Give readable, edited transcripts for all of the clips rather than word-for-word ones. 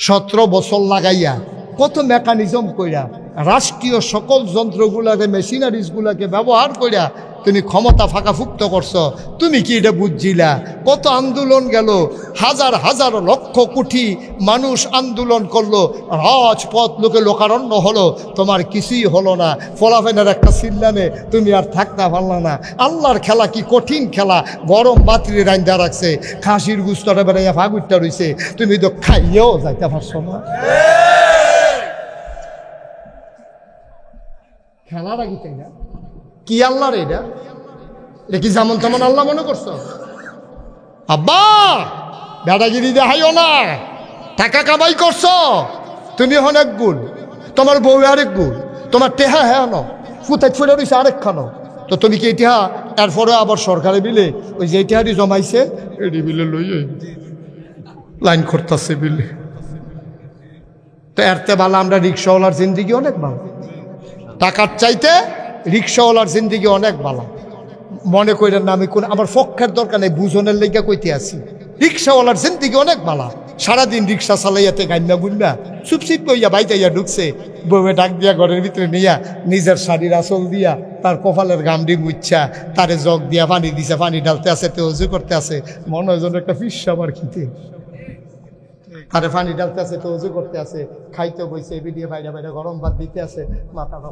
17 বছর লাগাইয়া কত মেকানিজম কইরা রাষ্ট্রীয় সকল যন্ত্রগুলাকে মেশিনারিজগুলাকে ব্যবহার কইরা তুমি ক্ষমতা ফাঁকাফুক্ত করছো। তুমি কি এটা বুঝছিলা? কত আন্দোলন গেল, হাজার হাজার লক্ষ কোটি মানুষ আন্দোলন করলো, রাজপথ লোকে লোকারণ্য হলো, তোমার কিছুই হলো না। ফলাফেনের একটা চিল্লানে তুমি আর থাকতে পারলা না। আল্লাহর খেলা কি কঠিন খেলা। গরম বাতিরে রান্দা রাখছে, খাসির গুস্তটা বেড়াইয়া ফাগুরটা রইছে, তুমি তো খাইয়েও যাইতে পারছো না। খেলাটা কি তাই না? কি আল্লাহর এটা? এটা কি যেমন তেমন আল্লাহ মনে করছো? আব্বা দাদাগিরি দেখাইও না। টাকা কামাই করছো তুমি অনেক গুণ, তোমার বউ আরেক গুণ, তোমার টেহা হ্যাঁ ন ফুটাই ফুটে রয়েছে আরেক খানো। তো তুমি কি টেহা এরপরে আবার সরকারে বিলে ওই যে টেহারি জমাইছে এটি বিলে লই লাইন করতেছে বিলে। তো এরতে ভালো আমরা রিক্সাওয়ালার জিন্দিগি অনেক ভালো। টাকার চাইতে রিক্সাওয়ালার জিন্দিগি অনেক ভালো। মনে করেন না আমি কোন আমার পক্ষের দরকার নেই, বুঝনের লেগে কইতে আসি। রিক্সাওয়ালার জিন্দিগি অনেক ভালো। সারাদিন রিক্সা চালাইয়াতে গাইনা গুন্না চুপচিপ কইয়া বাইতাইয়া ঢুকছে, বউয়ে ডাক দিয়া ঘরের ভিতরে নিয়া নিজের শাড়ির আঁচল দিয়া তার কপালের গামডি মুচ্ছা তারে জগ দিয়া পানি দিছে, পানি ঢালতে আছে, তে অজু করতে আছে। মনে হয় যেন একটা ফিস আমার খিতে তারে পানি ঢালতে আছে, তো অজু করতে আছে, খাইতে বইছে, এবিডিয়ে বাইরে বাইরে গরম ভাত দিতে আছে। মাথাটা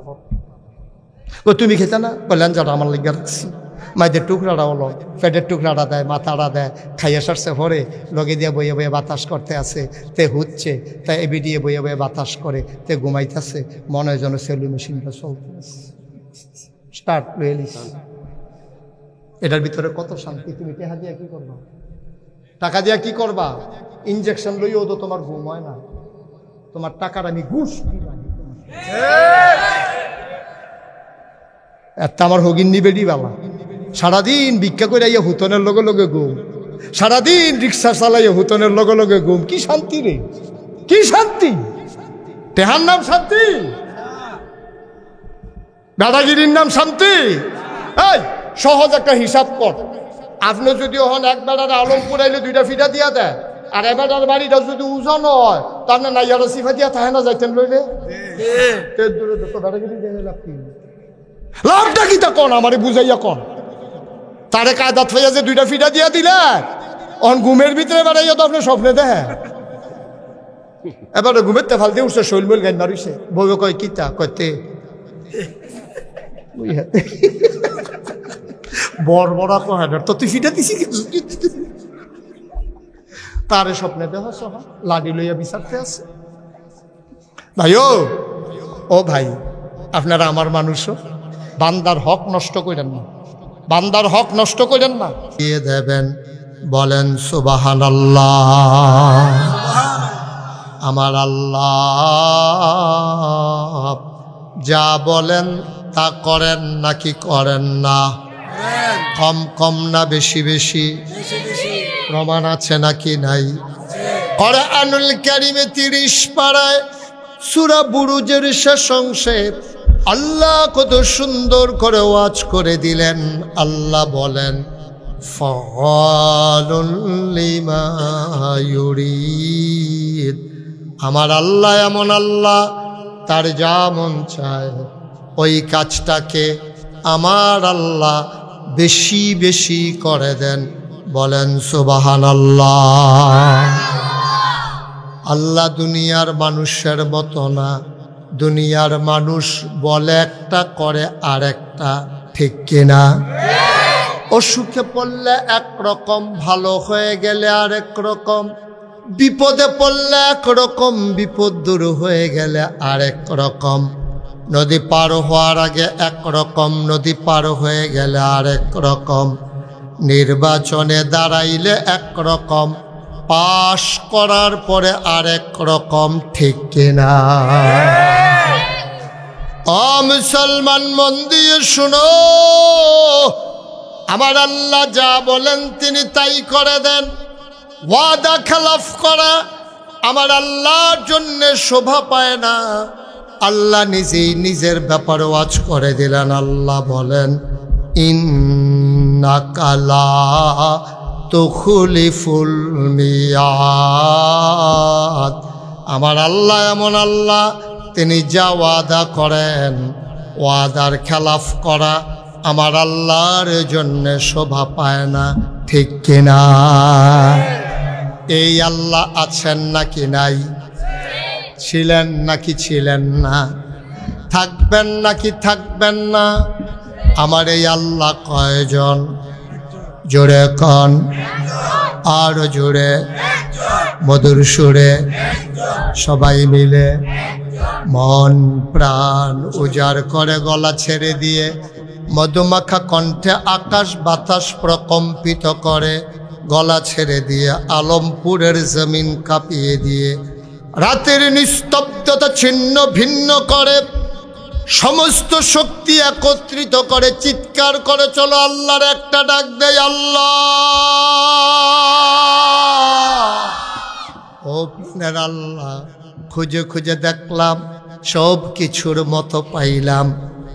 ও তুমি খেতে না বললেন যারা আমার লেগে রাখছি। মাইদের টুকরাটা হলো, পেটের টুকরাটা দেয়, মাথাটা দেয়, খাইয়া সারছে ভরে লগে দিয়ে বইয়ে বইয়ে বাতাস করতে আছে, তে হচ্ছে তাই এবিডিয়ে বইয়ে বইয়ে বাতাস করে, তে ঘুমাইতেছে। মনে হয় যেন সেলু মেশিনটা চলতেছে, স্টার্ট রিয়েলিস। এটার ভিতরে কত শান্তি। তুমি টাকা দিয়া কি করবা? টাকা দিয়া কি করবা? ইনজেকশন লইও তো তোমার ঘুম হয় না। তোমার টাকার আমি ঘুষ একটা আমার হগিন নিবেডি বাবা সারাদিন ভিক্ষা করে আইয়া হুতনের লগে লগে ঘুম, সারাদিন রিক্সা চালাইয়া হুতনের লগে লগে ঘুম। কি শান্তি রে, কি শান্তি! টেহার নাম শান্তি? দাদাগিরির নাম শান্তি? এই সহজ একটা হিসাব কর। আপনি যদি হন এক বেড়ার আলমপুর আইলে 2টা ফিটা দিয়া দেয়, আর এবার বাড়িটা যদি ওজন হয় তার না নাইয়ারা সিফা দিয়া থাকে না যাইতেন লইলে লাভটা কি তা কন আমারে বুঝাইয়া কন। তারে কায়দাত হইয়া যে 2টা ফিটা দিয়া দিলে অন ঘুমের ভিতরে বেড়াইয়া তো আপনি স্বপ্নে দেখেন। এবারে ঘুমের তেফাল দিয়ে উঠছে, শৈল বইল গান মারিছে, বউবে কয় কিতা কয়তে বড় বড় কয় তো তুই ফিটা দিছি তারে স্বপ্নে দেহ সহ লাডি লইয়া বিচারতে আছে। ভাই ও ভাই আপনারা আমার মানুষও বান্দার হক নষ্ট করেন না, বান্দার হক নষ্ট করেন না। দিয়ে দেবেন বলেন সুবহানাল্লাহ। আমার আল্লাহ যা বলেন তা করেন নাকি করেন না? কম কম না বেশি বেশি? প্রমাণ আছে নাকি নাই? কোরআনুল কারীমে 30 পারায় সূরা বুরুজের শেষ অংশে আল্লাহ কত সুন্দর করে ওয়াজ করে দিলেন। আল্লাহ বলেন ফাআলুল লিমা ইউরিদ। আমার আল্লাহ এমন আল্লাহ, তার যা মন চায় ওই কাজটাকে আমার আল্লাহ বেশি বেশি করে দেন। বলেন সুবহানাল্লাহ। আল্লাহ দুনিয়ার মানুষের মতো না। দুনিয়ার মানুষ বলে একটা করে আর একটা, ঠিক কিনা? অসুখে পড়লে একরকম, ভালো হয়ে গেলে আরেক রকম, বিপদে পড়লে একরকম, বিপদ দূর হয়ে গেলে আরেক রকম, নদী পার হওয়ার আগে একরকম, নদী পার হয়ে গেলে আরেক রকম, নির্বাচনে দাঁড়াইলে একরকম, পাশ করার পরে আরেক রকম, ঠিক কিনা? ও মুসলমান মন দিয়ে শুনো, আমার আল্লাহ যা বলেন তিনি তাই করে দেন। ওয়াদা খেলাফ করা আমার আল্লাহর জন্য শোভা পায় না। আল্লাহ নিজেই নিজের ব্যাপারে ওয়াজ করে দিলেন। আল্লাহ বলেন ইন্নাকা লা তুখলিফুল মিয়াদ। আমার আল্লাহ এমন আল্লাহ, তিনি যা ওয়াদা করেন ওয়াদার খেলাফ করা আমার আল্লাহর জন্য শোভা পায় না, ঠিক কিনা? এই আল্লাহ আছেন নাকি নাই? ছিলেন নাকি ছিলেন না? থাকবেন নাকি থাকবেন না? আমার এই আল্লাহ কয়জন? জোরে কন, আরো জোরে, মধুর সুরে সবাই মিলে মন প্রাণ উজাড় করে গলা ছেড়ে দিয়ে মধুমাখা কণ্ঠে আকাশ বাতাস প্রকম্পিত করে গলা ছেড়ে দিয়ে আলমপুরের জমিন কাঁপিয়ে দিয়ে রাতের নিস্তব্ধতা ছিন্ন ভিন্ন করে সমস্ত শক্তি একত্রিত করে চিৎকার করে চলো আল্লাহর একটা ডাক দেয়, আল্লাহ। ও প্রাণের আল্লাহ, খুঁজে খুঁজে দেখলাম সব কিছুর মতো পাইলাম,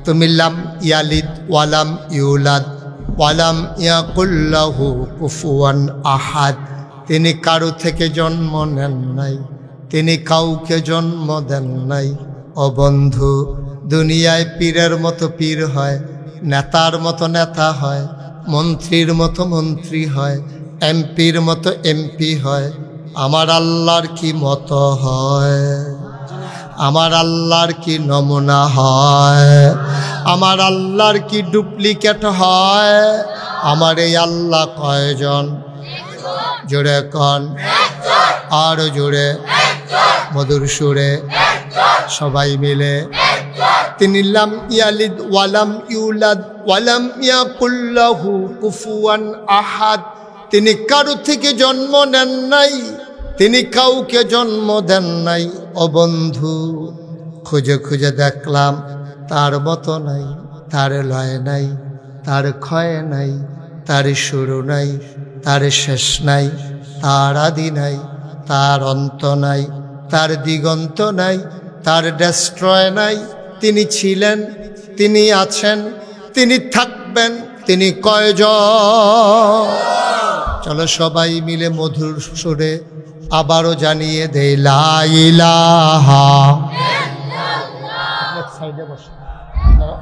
তুমি লাম ইয়ালিদ ওয়ালাম ইউলাদ ওয়ালাম ইয়াকুল লাহু কুফুয়ান আহাদ। তিনি কারো থেকে জন্ম নেন নাই, তিনি কাউকে জন্ম দেন নাই। ও বন্ধু, দুনিয়ায় পীরের মতো পীর হয়, নেতার মতো নেতা হয়, মন্ত্রীর মতো মন্ত্রী হয়, এমপির মতো এমপি হয়। আমার আল্লাহর কি মতো হয়? আমার আল্লাহর কি নমুনা হয়? আমার আল্লাহর কি ডুপ্লিকেট হয়? আমার এই আল্লাহ কয়জন? জোরে কন, আরো জোরে, মধুর সুরে সবাই মিলে। তিনি লাম ইয়ালিদ ওয়ালাম ইউলাদ ওয়ালাম ইয়াকুল লাহু কুফুয়ান আহাদ। তিনি কারো থেকে জন্ম নেন নাই, তিনি কাউকে জন্ম দেন নাই। ও বন্ধু, খুঁজে খুঁজে দেখলাম তার মতো নাই, তার লয় নাই, তার ক্ষয় নাই, তার শুরু নাই, তার শেষ নাই, তার আদি নাই, তার অন্ত নাই, তার দিগন্ত নাই, তার ডেস্ট্রয় নাই। তিনি ছিলেন, তিনি আছেন, তিনি থাকবেন, তিনি কয়জন? চলো সবাই মিলে মধুর সুরে আবারও জানিয়ে দেই, লা ইলাহা ইল্লাল্লাহ। সাইডে বসে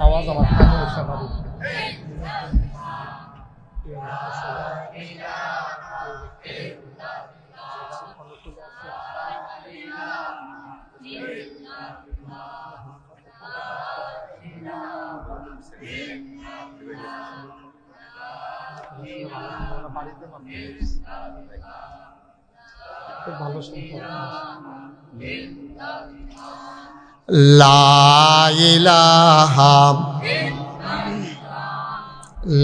আওয়াজ আমার কানে এসে পারে। লা ইলাহা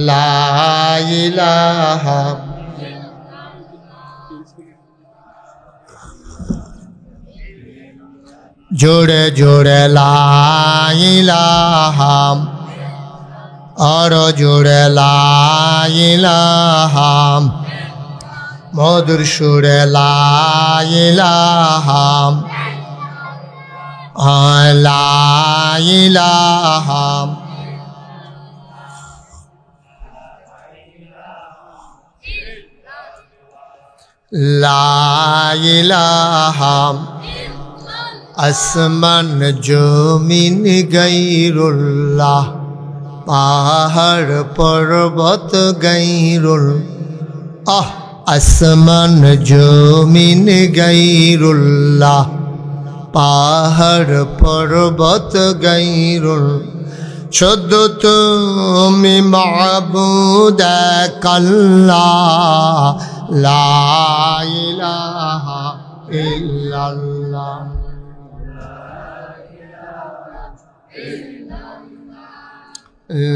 লা ইলাহা জোরে জোরে লা ইলাহা, আরো জোরে লা ইলাহা, মধুর সুরে লা ইলাহা, লা ইলাহা। লা ইলাহা আসমান জমিন গায়রুল্লাহ, পাহাড় পর্বত গায়রুল আসমান জমিন গায়রুল্লাহ, পাহাড় পর্বত গায়রুল। শুধু তুমি মাবুদ আল্লাহ, লা ইলাহা ইল্লাল্লাহ।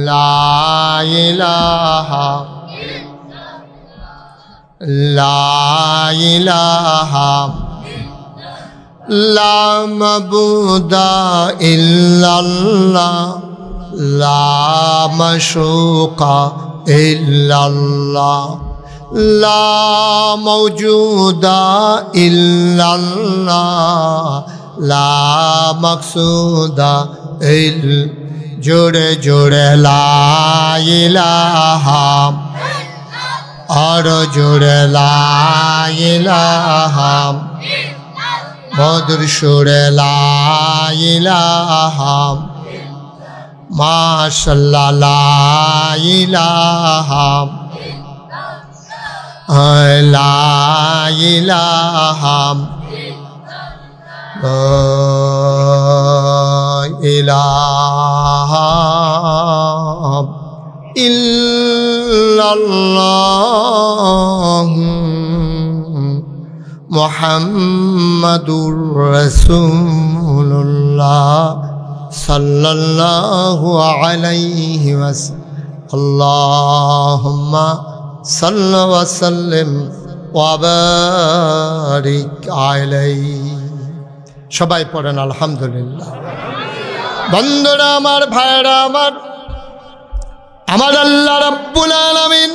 লা ইলাহা লা ইলাহা লা মাবুদা ইল্লাল্লাহ, লা মাশুকা ইল্লাল্লাহ, লা মাওজুদা ইল্লাল্লাহ, লা মাকসুদা ইল্লাল্লাহ। জোরে জোরে লা ইলাহা, আরো জোরে লা ইলাহা, মধুর সুরে লা ইলাহা মাশাআল্লাহ লা ইলাহা লা ইলাহা ইলাহা ইল্লাল্লাহ মুহাম্মাদুর রাসূলুল্লাহ সাল্লাল্লাহু আলাইহি ওয়াসাল্লাম আল্লাহুম্মা সাল্লি ওয়া সাল্লিম ওয়া বারিক আলাইহি। সবাই পড়েন আলহামদুলিল্লাহ। বন্ধুরা আমার, ভাইরা আমার, আমার আল্লাহ রাব্বুল আলামিন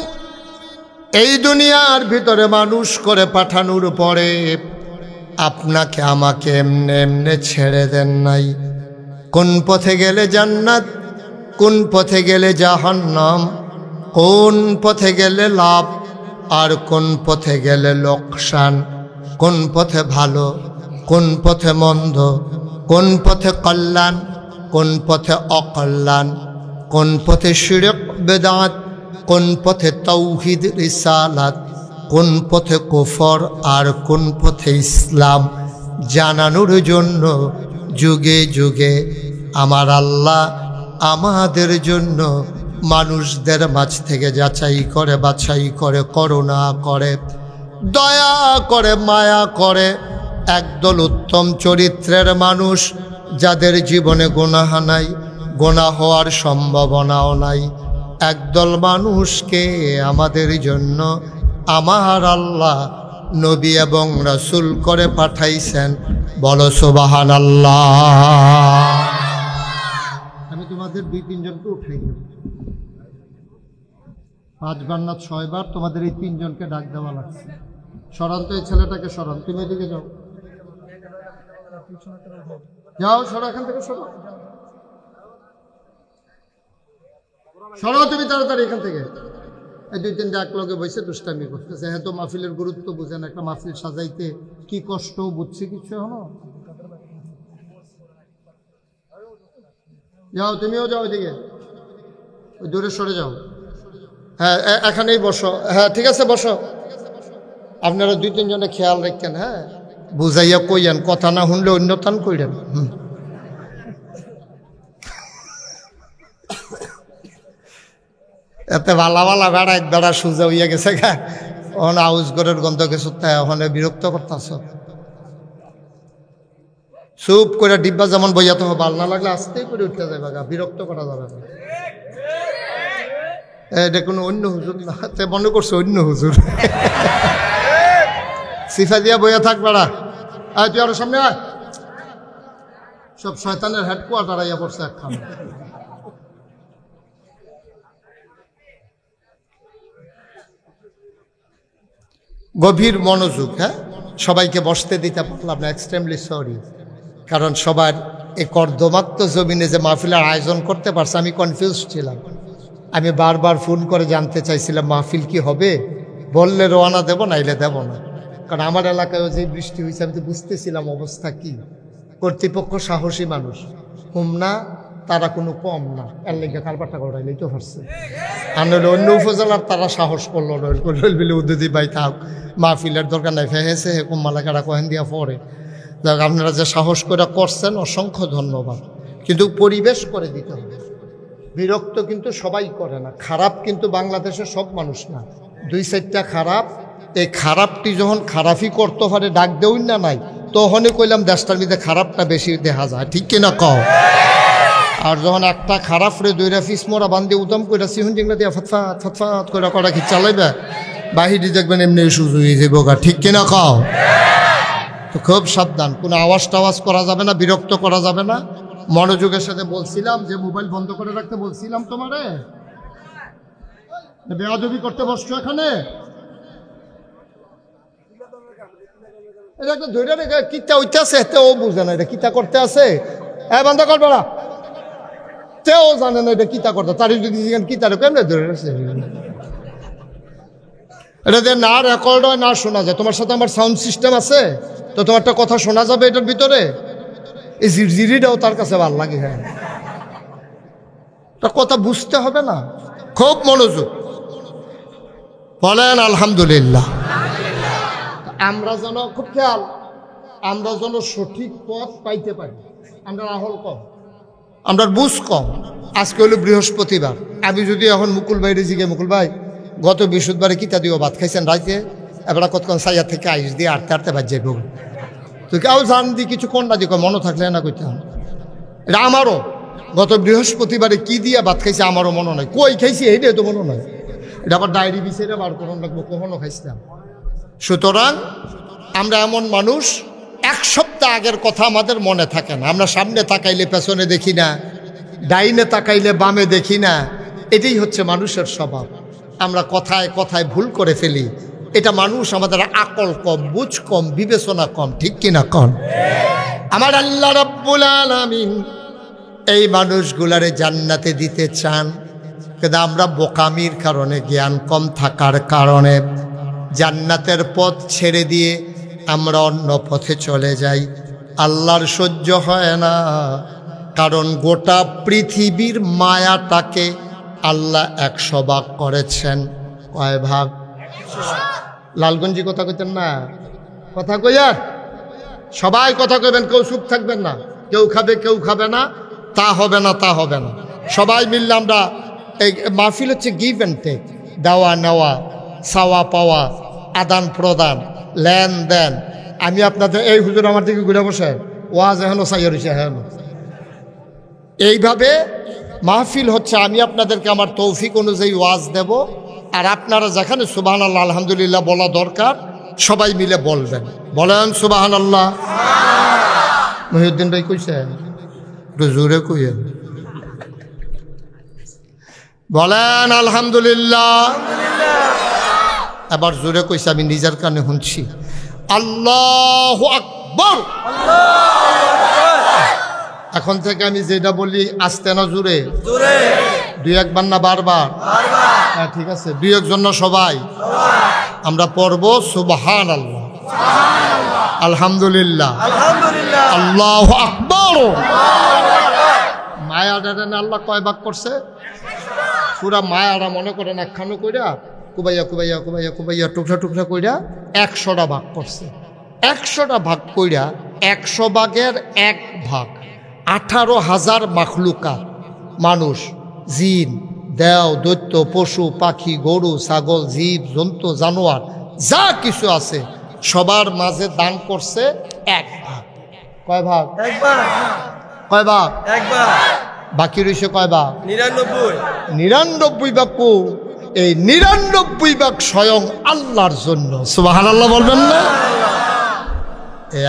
এই দুনিয়ার ভিতরে মানুষ করে পাঠানোর পরে আপনাকে আমাকে এমনে এমনে ছেড়ে দেন নাই। কোন পথে গেলে জান্নাত, কোন পথে গেলে জাহান্নাম, কোন পথে গেলে লাভ আর কোন পথে গেলে লোকসান, কোন পথে ভালো, কোন পথে মন্দ, কোন পথে কল্যাণ, কোন পথে অকল্যাণ, কোন পথে শিরক বেদাত, কোন পথে তাওহীদ রিসালাত, কোন পথে কুফর আর কোন পথে ইসলাম জানানোর জন্য যুগে যুগে আমার আল্লাহ আমাদের জন্য মানুষদের মাঝ থেকে যাচাই করে, বাছাই করে, করুণা করে, দয়া করে, মায়া করে একদল উত্তম চরিত্রের মানুষ, যাদের জীবনে গুনাহ নাই, গুনাহ হওয়ার সম্ভাবনাও নাই, একদল মানুষকে আমাদের জন্য আমার আল্লাহ নবী এবং রাসূল করে পাঠাইছেন। বলো সুবহানাল্লাহ। আমি তোমাদের 2-3 জনকে উঠাই দেব, 5 বার না 6 বার তোমাদের এই 3 জনকে ডাক দেওয়া লাগছে। সরান তো এই ছেলেটাকে, সরান। তুমি এদিকে যাও, যাও, সরো এখান থেকে, সরো, সরো তুমি তাড়াতাড়ি এখান থেকে। এই 2-3টা এক লগে বসে দুষ্টামি করতেছে। হ্যাঁ, তো মাহফিলের গুরুত্ব বুঝেন, একটা মাহফিল সাজাইতে কি কষ্ট বুঝছি কিছু এখনো। যাও, তুমিও যাও এদিকে, ওই দূরে সরে যাও। হ্যাঁ, এখানেই বসো। হ্যাঁ, ঠিক আছে, বসো। আপনারা 2-3 জনে খেয়াল রাখেন। হ্যাঁ, বুঝাইয়া কইয়েন, কথা না শুনলে অন্যতান কইরেন। এতে ভালা ভালা বেড়া বেড়া সুজা হইয়া গেছে গা, ওখানে আউজ ঘরের গন্ধ গেছে, ওখানে বিরক্ত করতেছ। চুপ করে ডিব্বা যেমন বইয়াতে হবে, ভাল না লাগলে আস্তেই করে উঠতে যাবে গা, বিরক্ত করা যাবে না। এটা কোনো অন্য হুজুর না, মনে করছে অন্য হুজুর। সিফা দিয়া বইয়া থাক বেড়া। আয় তুই আরো সামনে আয়। সব শয়তানের হেডকোয়ার্টার আইয়া পড়ছে একখান। গভীর মনোযোগ। হ্যাঁ, সবাইকে বসতে দিতে পারলাম না, এক্সট্রিমলি সরি। কারণ সবার এই কর্দমাক্ত জমিনে যে মাহফিলের আয়োজন করতে পারছে, আমি কনফিউজ ছিলাম। আমি বারবার ফোন করে জানতে চাইছিলাম মাহফিল কি হবে, বললে রওনা দেব, নাইলে দেব না। কারণ আমার এলাকায় যে বৃষ্টি হয়েছে, আমি তো বুঝতেছিলাম অবস্থা কি। কর্তৃপক্ষ সাহসী মানুষ, হুম না, তারা কোনো কম না, এর লেগে কারবারটা করাইলেই তো পারছে। আর নইলে অন্য উপজেলার তারা সাহস করলো, বলে উদ্যোগী ভাই থাক, মাহফিলের দরকার নাই, ফেহেছে কুম্মালাকারা কহেন দিয়া পরে। যাক, আপনারা যে সাহস করে করছেন অসংখ্য ধন্যবাদ। কিন্তু পরিবেশ করে দিতে হবে। বিরক্ত কিন্তু সবাই করে না, খারাপ কিন্তু বাংলাদেশের সব মানুষ না, 2-4টা খারাপ। এই খারাপটি যখন খারাপই করতে পারে, ডাক দেউন না নাই, তখনই কইলাম দেশটার মধ্যে খারাপটা বেশি দেখা যায়, ঠিক কিনা কও। আর যখন একটা খারাপ রে 2 পিস মোড়া বান্ধে উদম করে সিহুন জিংলা দিয়া ফটফাট ফটফাট করে কটা কি চালাইবে, বাহিরে দেখবেন এমনি সুযোগ হয়ে যাবো গা, ঠিক কিনা কও। তো খুব সাবধান, কোনো আওয়াজ টাওয়াজ করা যাবে না, বিরক্ত করা যাবে না। মনোযোগের সাথে বলছিলাম যে মোবাইল বন্ধ করে রাখতে বলছিলাম তোমারে, বেয়াদবি করতে বসছো এখানে। এটা একটা ধৈর্য রেখে কিতা হইতে আছে, ও বুঝে না এটা কিতা করতে আছে। বন্ধ কর বেড়া, তেও জানে না এটা কিতা করতে, তার যদি কিতা কেমনে ধরে আছে। এটা যে না রেকর্ড হয় না শোনা যায়। তোমার সাথে আমার সাউন্ড সিস্টেম আছে, তো তোমার একটা কথা শোনা যাবে এটার ভিতরে। এই ঝিরঝিরিটাও তার কাছে ভালো লাগে। হ্যাঁ, তার কথা বুঝতে হবে না, খুব মনোযোগ। বলেন আলহামদুলিল্লাহ। আমরা যেন খুব খেয়াল, আমরা যেন সঠিক পথ পাইতে পারি। আমরা আহল কম, আমরা বুঝ কম। আজকে হলো বৃহস্পতিবার, আমি যদি এখন মুকুল ভাইরে জিগে, মুকুল ভাই গত বৃহস্পতিবারে কিতা দিও ভাত খাইছেন রাইতে, এবার কতক্ষণ সাইয়া থেকে আইস দিয়ে আটতে আটতে বাজ যাইব, তুই কেউ জান দি কিছু কন্যা দিক মনে থাকলে না কইতাম। এটা আমারও গত বৃহস্পতিবারে কি দিয়া ভাত খাইছে আমারও মনে নয়, কই খাইছি এইটাই তো মনে নয়। এটা আবার ডায়েরি বিচারে বার করুন লাগবো কখনো খাইছিলাম। সুতরাং আমরা এমন মানুষ, এক সপ্তাহ আগের কথা আমাদের মনে থাকে না। আমরা সামনে তাকাইলে পেছনে দেখি না, ডাইনে তাকাইলে বামে দেখি না। এটাই হচ্ছে মানুষের স্বভাব। আমরা কথায় কথায় ভুল করে ফেলি। এটা মানুষ, আমাদের আকল কম, বুঝ কম, বিবেচনা কম, ঠিক কিনা কম? আমার আল্লাহ রাব্বুল আলামিন এই মানুষগুলারে জান্নাতে দিতে চান, কিন্তু আমরা বোকামির কারণে, জ্ঞান কম থাকার কারণে জান্নাতের পথ ছেড়ে দিয়ে আমরা অন্য পথে চলে যাই। আল্লাহর সহ্য হয় না, কারণ গোটা পৃথিবীর মায়াটাকে আল্লাহ 100 ভাগ করেছেন। কয় ভাগ? লালগঞ্জি কথা কইতেন না, কথা কইয়ার সবাই কথা কইবেন, কেউ চুপ থাকবেন না। কেউ খাবে কেউ খাবে না, তা হবে না, তা হবে না। সবাই মিললে আমরা এই মাহফিল হচ্ছে গিভ অ্যান্ড টেক, দেওয়া নেওয়া, চাওয়া পাওয়া, আদান প্রদান, লেনদেন। আমি আপনাদের এই হুজুর আমার দিকে ঘুরে বসে ওয়াজ এখনো চাইয়া রয়েছে, এখনো এইভাবে মাহফিল হচ্ছে। আমি আপনাদেরকে আমার তৌফিক অনুযায়ী ওয়াজ দেব, আর আপনারা যেখানে সুবহানাল্লাহ আলহামদুলিল্লাহ বলা দরকার সবাই মিলে বলবেন। বলেন সুবহানাল্লাহ। মহিউদ্দিন ভাই কইছেন, একটু জোরে কইেন, বলেন আলহামদুলিল্লাহ। এবার জোরে কইছে, আমি নিজের কানে শুনছি। আল্লাহু আকবার। এখন থেকে আমি যেটা বলি আস্তে না জোরে? দুই একবার না বারবার? হ্যাঁ ঠিক আছে, দুই একজন না সবাই? আমরা পড়ব সুবহানাল্লাহ, আলহামদুলিল্লাহ, আল্লাহু আকবার। মায়াডারে আল্লাহ কয় ভাগ করছে? পুরা মায়ারা মনে করেন একখানো কইরা কুবাইয়া কুবাইয়া কুবাইয়া কুবাইয়া টুকরা টুকরা কইরা 100টা ভাগ করছে। 100টা ভাগ কইরা 100 ভাগের 1 ভাগ 18,000 মাখলুকাত, মানুষ, জিন, দেও, দৈত্য, পশু পাখি, গরু ছাগল, জীব জন্তু, জানোয়ার যা কিছু আছে সবার মাঝে দান করছে 1 ভাগ। কয় ভাগ? 1 ভাগ। কয় ভাগ? 1 ভাগ। বাকি রয়েছে কয় ভাগ? 99। 99 ভাগ। এই 99 ভাগ স্বয়ং আল্লাহর জন্য। সুবহানাল্লাহ বলবেন না?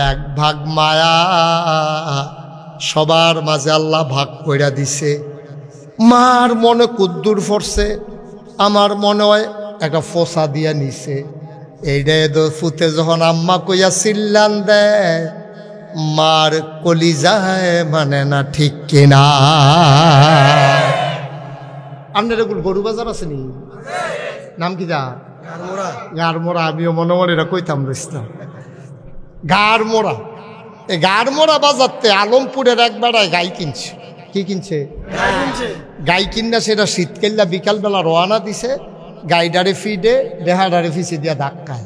1 ভাগ মায়া সবার মাঝে আল্লাহ ভাগ কইরা দিছে। মার মনে কুদ্দুর পড়ছে, আমার মনে হয় একটা ফোসা দিয়া নিছে। এইটাই তো ফুতে যখন আম্মা কইয়া চিল্লান দেয়, মার কলিজায় মানে না, ঠিক কিনা? আপনার এগুলো গরু বাজার আছে নি? নাম কি? যা গাড়মোড়া। আমিও মনে মনে এটা কইতাম রইছিলাম, গাড়মোড়া। এই গাড়মোড়া বাজারতে আলমপুরের এক বেড়ায় গাই কিনছে। কি কিনছে? গাই কিনা সেটা শীতকাল্লা বিকালবেলা রওনা দিছে। গাইডারে ফিডে দেহাডারে ফিসে দিয়া ধাক্কায়।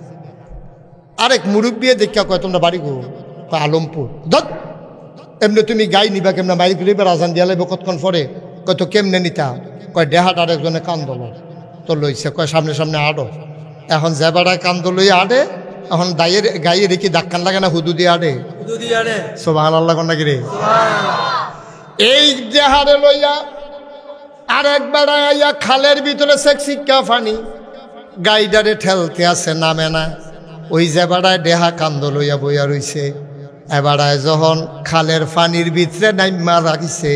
আরেক মুরব্বী দেখা কয়, তোমরা বাড়ি গো? আলমপুর। ধর এমনি তুমি গাই নিবা কেমনে? মাইল গরিবের আজান দিয়া লাগবে কতক্ষণ পরে। কয় তো কেমনে নিতা? কয় দেহাটার একজনে কান্দল তো লইছে। কয় সামনে সামনে আড়ো। এখন যে বেড়ায় কান্দ লই আড়ে, এখন গাইয়ে রেখে ধাক্কান লাগে না, হুদু দিয়ে আড়ে। সুবহানাল্লাহ কোন নাকি রে? এই দেহারে লইয়া আর এক বেড়াইয়া খালের ভিতরে শিক্ষা ফানি গাইডারে ঠেলতে আছে, নামে না। ওই যে বেড়ায় দেহা কান্দ লইয়া বইয়া রইছে। এবারায় যখন খালের পানির ভিতরে নাইমা রাখিছে,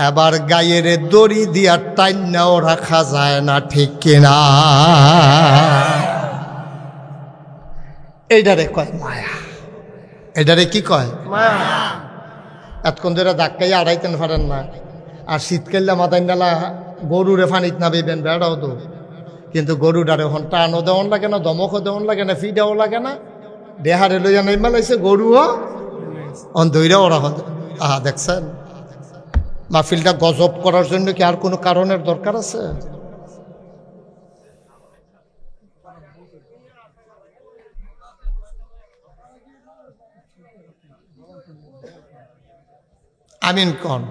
এবার গায়ের দড়ি দিয়া টাইনাও রাখা যায় না, ঠিক কিনা? এইটারে কয় মায়া। এটারে কি কয়? মায়া। এতক্ষণ ধরে ধাক্কাইয়া আড়াইতেন পারেন না। আর শীতকালে মাথায় নালা গরুরে ফানিত না বেবেন, বেড়াও তো কিন্তু গরুটারে হন টানও দেওয়ান লাগে না, দমকও দেওয়ান লাগে না, ফিডাও লাগে না, দেহারে লইয়া নেমা লাইছে গরুও অন্ধইরা ওরা হন। আহা দেখছেন, মাহফিলটা গজব করার জন্য কি আর কোনো কারণের দরকার আছে? আমিন কন,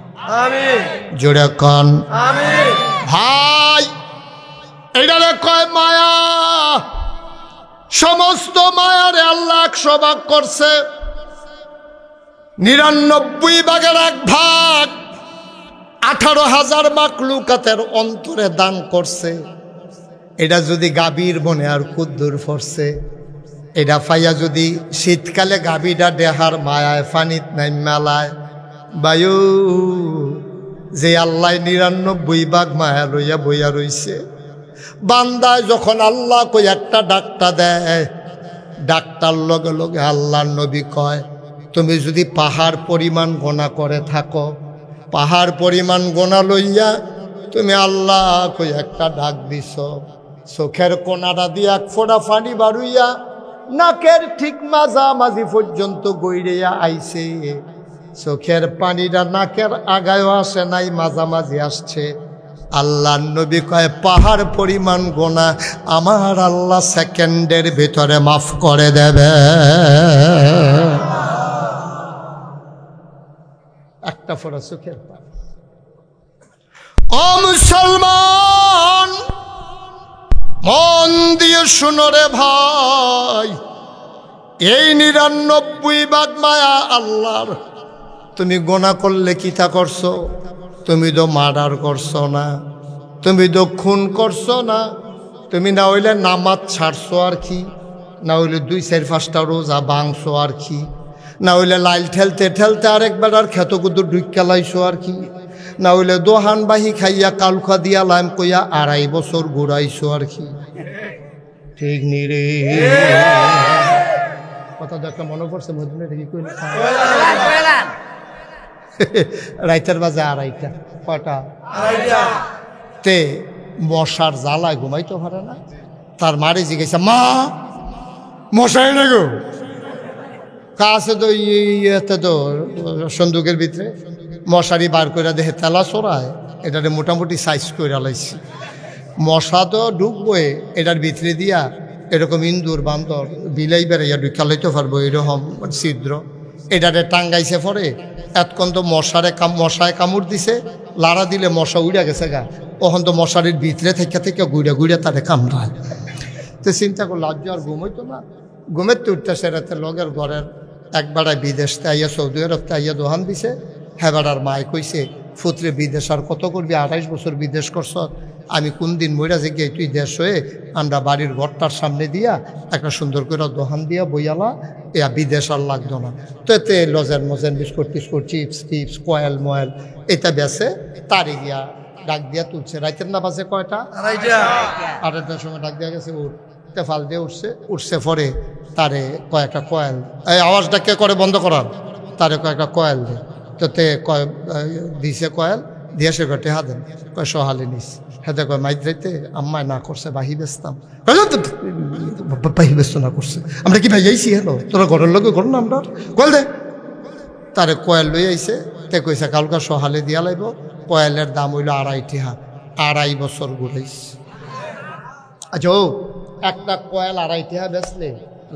আমিন, জোরে কন আমিন। ভাই। এইটারে কয় মায়া। সমস্ত মায়ারে আল্লাহ 100 ভাগ করছে, 99 ভাগের 1 ভাগ 18,000 মাখলুকাতের অন্তরে দান করছে। এটা যদি গাভীর মনে আর কুদ্দুর ফরছে, এটা পাইয়া যদি শীতকালে গাভীটা দেহার মায়ায় ফানিত নাই মেলায়, বায়ু যে আল্লাহ 99 ভাগ মায়া লইয়া বইয়া রইছে, বান্দায় যখন আল্লাহ কই একটা ডাকটা দেয়, ডাকটার লগে লগে আল্লাহর নবী কয়, তুমি যদি পাহাড় পরিমাণ গোনা করে থাকো, পাহাড় পরিমাণ গোনা লইয়া তুমি আল্লাহ কই একটা ডাক দিছ, চোখের কোনাটা দিয়ে 1 ফোঁটা পানি বাড়ুইয়া নাকের ঠিক মাঝামাঝি পর্যন্ত গইড়িয়া আইছে, চোখের পানিটা নাকের আগায়ও আসে নাই, মাঝামাঝি আসছে। আল্লাহ নবী কয় পাহাড় পরিমাণ গোনা আমার আল্লাহ সেকেন্ডের ভিতরে মাফ করে দেবে। একটা ফোঁটা চোখের পানি। ও মুসলমান, মন দিয়ে শুনো রে ভাই, এই 99 ভাগ মায়া আল্লাহর। তুমি গোনা করলে কিতা করছো? তুমি তো মার্ডার করছো না, তুমি তো খুন করছো না, তুমি না হইলে নামাজ ছাড়ছো আর কি, না হইলে 2-4-5টা রোজা ভাঙছো আর কি, না হইলে লাইল ঠেলতে ঠেলতে আরেকবার আর খেতকুদ্দু ঢুকিয়া লাইছো আর কি, না হইলে দোহান বাহি খাইয়া কালখা দিয়া লাইম কইয়া 2.5 বছর ঘুরাইছো আর কি। ঠিক নি রে? কথা তো একটা মনে পড়ছে, মদিনা থেকে কইলে রাইতের বাজে 2:30, কয়টা? 2:30। তে মশার জ্বালায় ঘুমাইতে পারে না। তার মারে জিজ্ঞাসা, মা মশাই না গো? কাছে তো ইয়েতে তো সন্দুকের ভিতরে মশারি বার করে দেখে তেলা চড়ায়, এটারে মোটামুটি সাইজ করে লাইছি। মশা তো ঢুকবোই এটার ভিতরে দিয়া, এরকম ইন্দুর বান্দর বিলাই বেড়াইয়া ঢুকা লইতে পারবো এরকম ছিদ্র। এটারে টাঙ্গাইছে পরে এতক্ষণ তো মশায় কামড় দিছে, লাড়া দিলে মশা উড়া গেছে গা, তখন তো মশারির ভিতরে থেকে থেকে গুড়া গুড়া তারে কামড়ায়। তো চিন্তা করলো আজ আর ঘুমাইতো না, ঘুমেতে উঠতেছে রাতে লগের ঘরের একবারে বিদেশতে আইয়া সৌদি আরবতে আইয়া দোহান দিছে। হেবাড়ার মায় কইছে, ফুতরে বিদেশ আর কত করবি, 28 বছর বিদেশ করছ, আমি কোন দিন মইরা যে গিয়ে তুই দেশ হয়ে আমরা বাড়ির ঘরটার সামনে দিয়া একটা সুন্দর করে দোহান দিয়া বইয়ালা, ইয়া বিদেশ আর লাগতো না। তো এতে লজের মজেন বিস্কুট টিস্কুট চিপস টিপস কয়েল ময়েল এটা বেছে তারে গিয়া ডাক দিয়া তুলছে। রাইতের না বাজে কয়টা? 2:30টার সময় ডাক দিয়া গেছে, উঠতে ফাল দিয়ে উঠছে পরে তারে কয়েকটা কয়েল, এই আওয়াজটা কে করে বন্ধ করার, তারে কয়েকটা কয়েল দে। তো তে দিছে কয়েল দিয়ে সে কটে হাতেন কয় সহালি নিস, হেতে কয় মাইদ্রাইতে আম্মায় না করছে বাহি বেচতাম, বাহি বেচতো না করছে, আমরা কি ভাই যাইছি হেলো তোরা ঘরের লোক ঘর না আমরা কয়েল দে। তারে কয়েল লই আইছে, তে কইছে কালকা সহালে দিয়া লাইব। কয়েলের দাম হইল 2.5 টাকা, 2.5 বছর ঘুরাইছে। আচ্ছা ও একটা কয়েল 2.5 টাকা বেচলে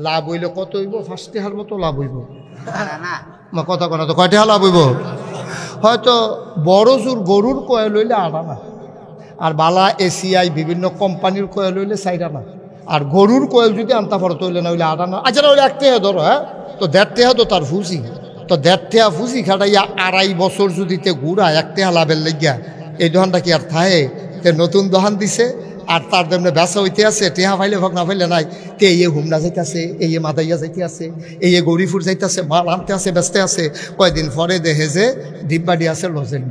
লাভ হইল কত হইব? 5 টাকার মতো লাভ হইব। মা কথা কথা তো 5 টাকা লাভ হইব? হয়তো বড় জোর গরুর কয়েল হইলে 8 আনা, আর বালা এসিআই বিভিন্ন কোম্পানির কয়েল হইলে 4 আনা, আর গরুর কয়েল যদি আনতে পারো তৈলে না হইলে 8 আনা। আচ্ছা না হইলে 1 টাকা ধরো, হ্যাঁ তো 1.5 টাকা তো তার ফুজি, তো 1.5 টাকা ফুজি খাটাইয়া 2.5 বছর যদি তে ঘুরা 1 টাকা লাভের লেগিয়া, এই দোকানটা কি আর থাহে? তে নতুন দোকান দিছে আর তার জন্য ব্যবসা হইতে আছে, টেহা ফাইলে ভোগ না ফাইলে নাই। তে এই হুমনা যাইতে আছে, এই মাদাইয়া যাইতে আছে, এই গৌরীপুর যাইতে আছে, মাল আনতে আছে, ব্যস্তে আছে। কয়দিন পরে দেখে যে ডিব্বাডি আছে লজেন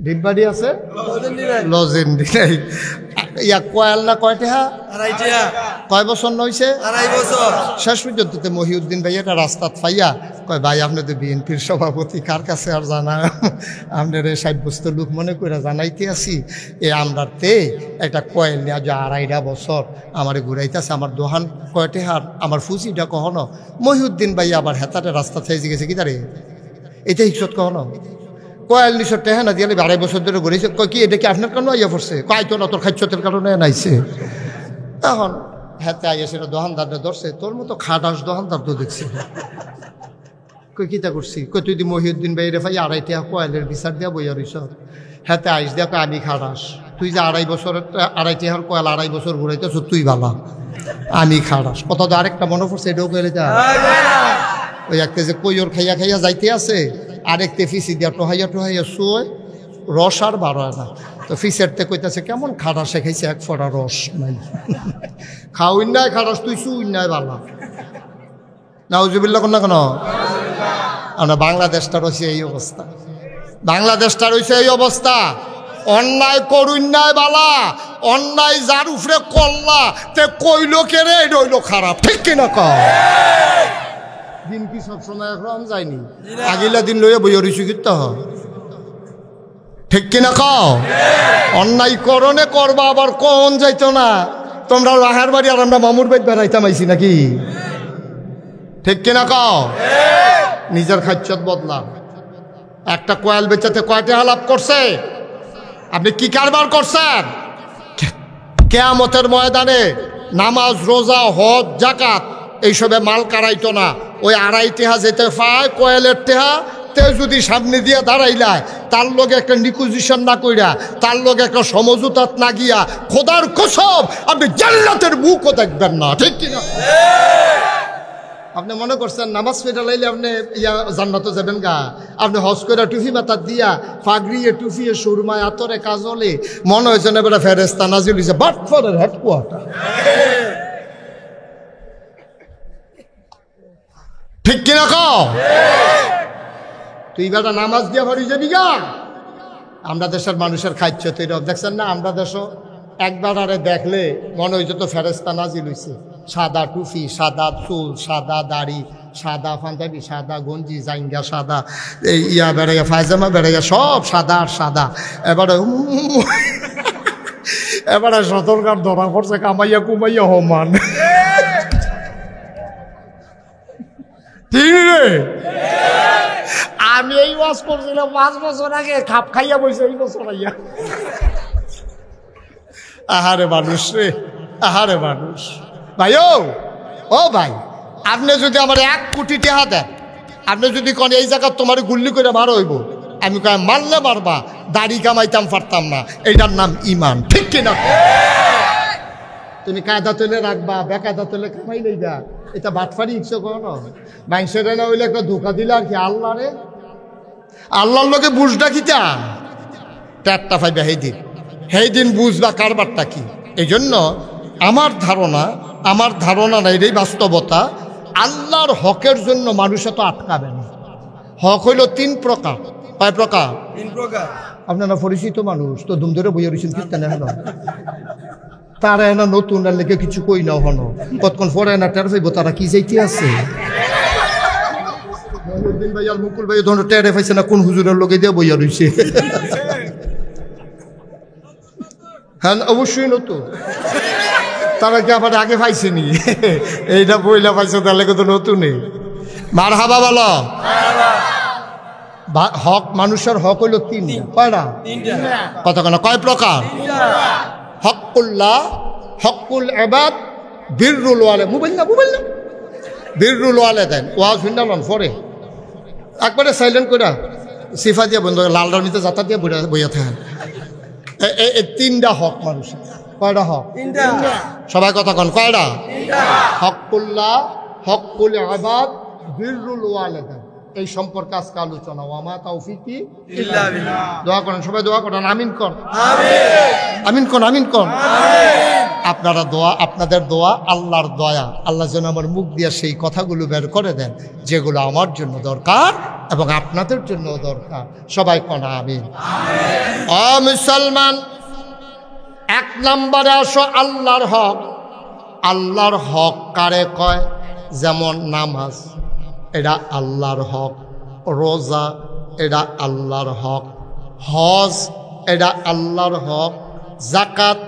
ডিমবাড়ি আছে লজেন্ডি নাই। লজেন্ডি নাই ইয়া কয়াল না কয়টা আড়াই টাকা। কয় বছর নইছে 2.5 বছর। শেষ পর্যন্ত মহিউদ্দিন ভাই একটা রাস্তাত ফাইয়া কয় ভাই আপনি তো বিএনপির সভাপতি কার কাছে আর জানা আপনার সাব্যস্ত লোক মনে করে জানাইতে আসি এ আমরাতে একটা কয়েল নিয়ে আজ 2.5 বছর আমার ঘুরাইতেছে আমার দোহান কয়টে হার আমার ফুচিটা কখনো মহিউদ্দিন ভাই আবার হেতাতে রাস্তা থেকে গেছে কি তারে এটা হিসত কখনো কয়াল নিশো টেহা না দিয়ে 2.5 বছর ধরে ঘুরেছে কয় কি এটা কি আপনার কারণে আইয়া পড়ছে কয় তো না তোর খাদ্যতের কারণে নাইছে তখন হাতে আইয়া সেটা দোকানদারটা ধরছে তোর মতো খাটাস দোকানদার তো দেখছি কই কিতা করছি কই তুই দি মহিউদ্দিন ভাই রে ভাই 2.5 টাকা কয়েলের বিচার দিয়া বইয়া রইছ হাতে আইস দেখো আমি খাটাস তুই যে 2.5 বছরের 2.5 টাকার কয়েল 2.5 বছর ঘুরাইতেছ তুই বালা আমি খাটাস কথা তো আরেকটা মনে পড়ছে এটাও কইলে যা ওই একটা যে কইর খাইয়া খাইয়া যাইতে আছে আরেকতে ফিসি দিয়া টোহাইয়া শুয়ে রস আর বাড়ায় না তো ফিসেরতে কইতাছে কেমন খাটা শেখাইছে এক ফোঁটা রস নাই খাওয়াই নাই খাটাস তুই শুই নাই বালা নাউজুবিল্লাহ কোন না কেন আমরা বাংলাদেশটা রয়েছে এই অবস্থা বাংলাদেশটা রয়েছে এই অবস্থা অন্যায় করুন নাই বালা অন্যায় যার উপরে করলা তে কইল কেরে রইল খারাপ ঠিক কিনা কও দিন কি সবসময় একরকম যায়নি আগিলা দিন লইয়া বইয়া রইছি কিন্তু ঠিক কিনা কও অন্যায় করণে করবা আবার কোন যাইতো না তোমরা রাহার বাড়ি আর আমরা মামুর বাড়ি বেড়াইতাম আইছি নাকি ঠিক কিনা কও নিজের খাচ্ছত বদলা একটা কয়েল বেচাতে কয়টা লাভ করছে আপনি কি কারবার করছেন কিয়ামতের ময়দানে নামাজ রোজা হজ যাকাত এইসবে মাল কারাইতো না ওই 2.5 টাকা যেতে পায় কয়েলের টাকা তে যদি সামনে দিয়ে দাঁড়াইলায় তার লগে একটা নিকুজিশন না কইরা তার লগে একটা সমঝোতাত না গিয়া খোদার কসম আপনি জান্নাতের মুখও দেখবেন না ঠিক কিনা আপনি মনে করছেন নামাজ পেটা লাইলে আপনি ইয়া জান্নাতে যাবেন গা আপনি হজ করে টুফি মাথার দিয়া ফাগরিয়ে টুফিয়ে সুরমায় আতরে কাজলে মনে হয়েছে না বেটা ফেরেস্তা নাজিল হয়েছে বাটফরের হেডকোয়ার্টার ঠিক কিনা কও তুই বেটা নামাজ দিয়া ভরি যাবি গা আমরা দেশের মানুষের খাইছ তুই দেখছেন না আমরা দেশও একবার আরে দেখলে মনে হয়েছে তো ফেরেস্তা নাজিল হয়েছে সাদা টুফি সাদা চুল সাদা দাড়ি সাদা পাঞ্জাবি সাদা গঞ্জি জাইঙ্গা সাদা এই ইয়া বেড়াইয়া ফায়জামা বেড়াইয়া সব সাদা আর সাদা এবারে সতর্কার ধরা পড়ছে কামাইয়া কুমাইয়া হমান ঠিক রে আমি এই ওয়াজ করছিলাম 5 বছর আগে খাপ খাইয়া বইছে এই বছর আইয়া আহারে মানুষ রে আহারে মানুষ ভাই ও ভাই আপনি যদি আমার 1 কোটি টাকা দেন আপনি যদি কোন এই জায়গা তোমার গুল্লি করে মার হইব আমি কয় মারলে মারবা দাড়ি কামাইতাম পারতাম না এইটার নাম ইমান ঠিক কিনা তুমি কায়দা তুলে রাখবা বেকায়দা তুলে কামাই লইবা এটা বাটফারি ইচ্ছা কখনো মানুষের না হইলে একটা ধোকা দিলে আর কি আল্লাহ রে আল্লাহর লোকে বুঝটা কিতা ট্যাটটা পাইবা সেই দিন বুঝবা কারবারটা কি এই জন্য আমার ধারণা না এটাই বাস্তবতা আল্লাহর হকের জন্য মানুষ তো আটকাবে না হক হইল 3 প্রকার কয় প্রকার 3 প্রকার আপনারা পরিচিত মানুষ তো ধুম ধরে বইয়া রয়েছেন কীর্তনে হলো তারা এনা নতুন লেগে কিছু কই না হনো কতক্ষণ পরে না টের পাইব তারা কি যাইতে আছে ভাই আর মুকুল ভাই ধরনের টেরে পাইছে না কোন হুজুরের লোকে দিয়ে বইয়া রয়েছে হ্যাঁ অবশ্যই নতুন তারা কি আবার আগে পাইছেনি এইটা বইলা পাইছে তাহলে তো নতুনই মার হাবা বলো হক মানুষের হক হইল 3টা কয়টা 3টা কত কেন কয় প্রকার হকুল্লাহ হকুল ইবাদ বিররুল ওয়ালে মোবাইল না বিররুল ওয়ালিদাইন ওয়াজ শুনলাম পরে একবারে সাইলেন্ট কইরা সিফা দিয়ে বন্ধ লালডার নিতে যাতা দিয়ে বইয়া থাকেন এই 3টা হক মানুষের কয়টা হক 3টা সবাই কথা কন কয়টা 3টা হকুল্লাহ হকুল ইবাদ বিররুল ওয়ালিদাইন এই সম্পর্কে আজকে আলোচনা ওয়ামা তৌফিকি ইল্লা বিল্লাহ দোয়া করেন সবাই দোয়া করেন আমিন কর আমিন আমিন কর আপনারা দোয়া আপনাদের দোয়া আল্লাহর দয়া আল্লাহ যেন আমার মুখ দিয়ে সেই কথাগুলো বের করে দেন যেগুলো আমার জন্য দরকার এবং আপনাদের জন্য দরকার। সবাই কোন আমিন। ও মুসলমান, এক নম্বরে আসো আল্লাহর হক। আল্লাহর হক কারে কয়? যেমন নামাজ, এটা আল্লাহর হক। রোজা, এটা আল্লাহর হক। হজ, এটা আল্লাহর হক। যাকাত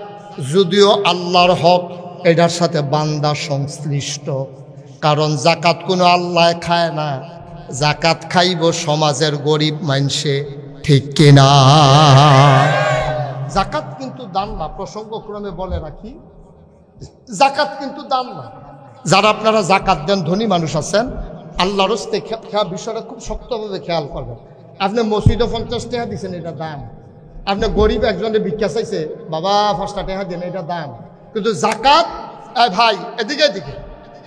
যদিও আল্লাহর হক, এটার সাথে বান্দা সংশ্লিষ্ট। কারণ যাকাত কোনো আল্লাহ খায় না, যাকাত খাইব সমাজের গরিব মানুষে, ঠিক কিনা? যাকাত কিন্তু দান না, প্রসঙ্গক্রমে বলে রাখি, যাকাত কিন্তু দান না। যারা আপনারা যাকাত দেন ধনী মানুষ আছেন, আল্লাহর হস্তে বিষয়টা খুব শক্তভাবে খেয়াল করবেন। আপনি মসজিদে 50 টাকা দিচ্ছেন, এটা দান। আপনি গরিব একজনে ভিক্ষা চাইছে, বাবা 5 টাকা দেন, এটা দান। কিন্তু যাকাত, ভাই এদিকে এদিকে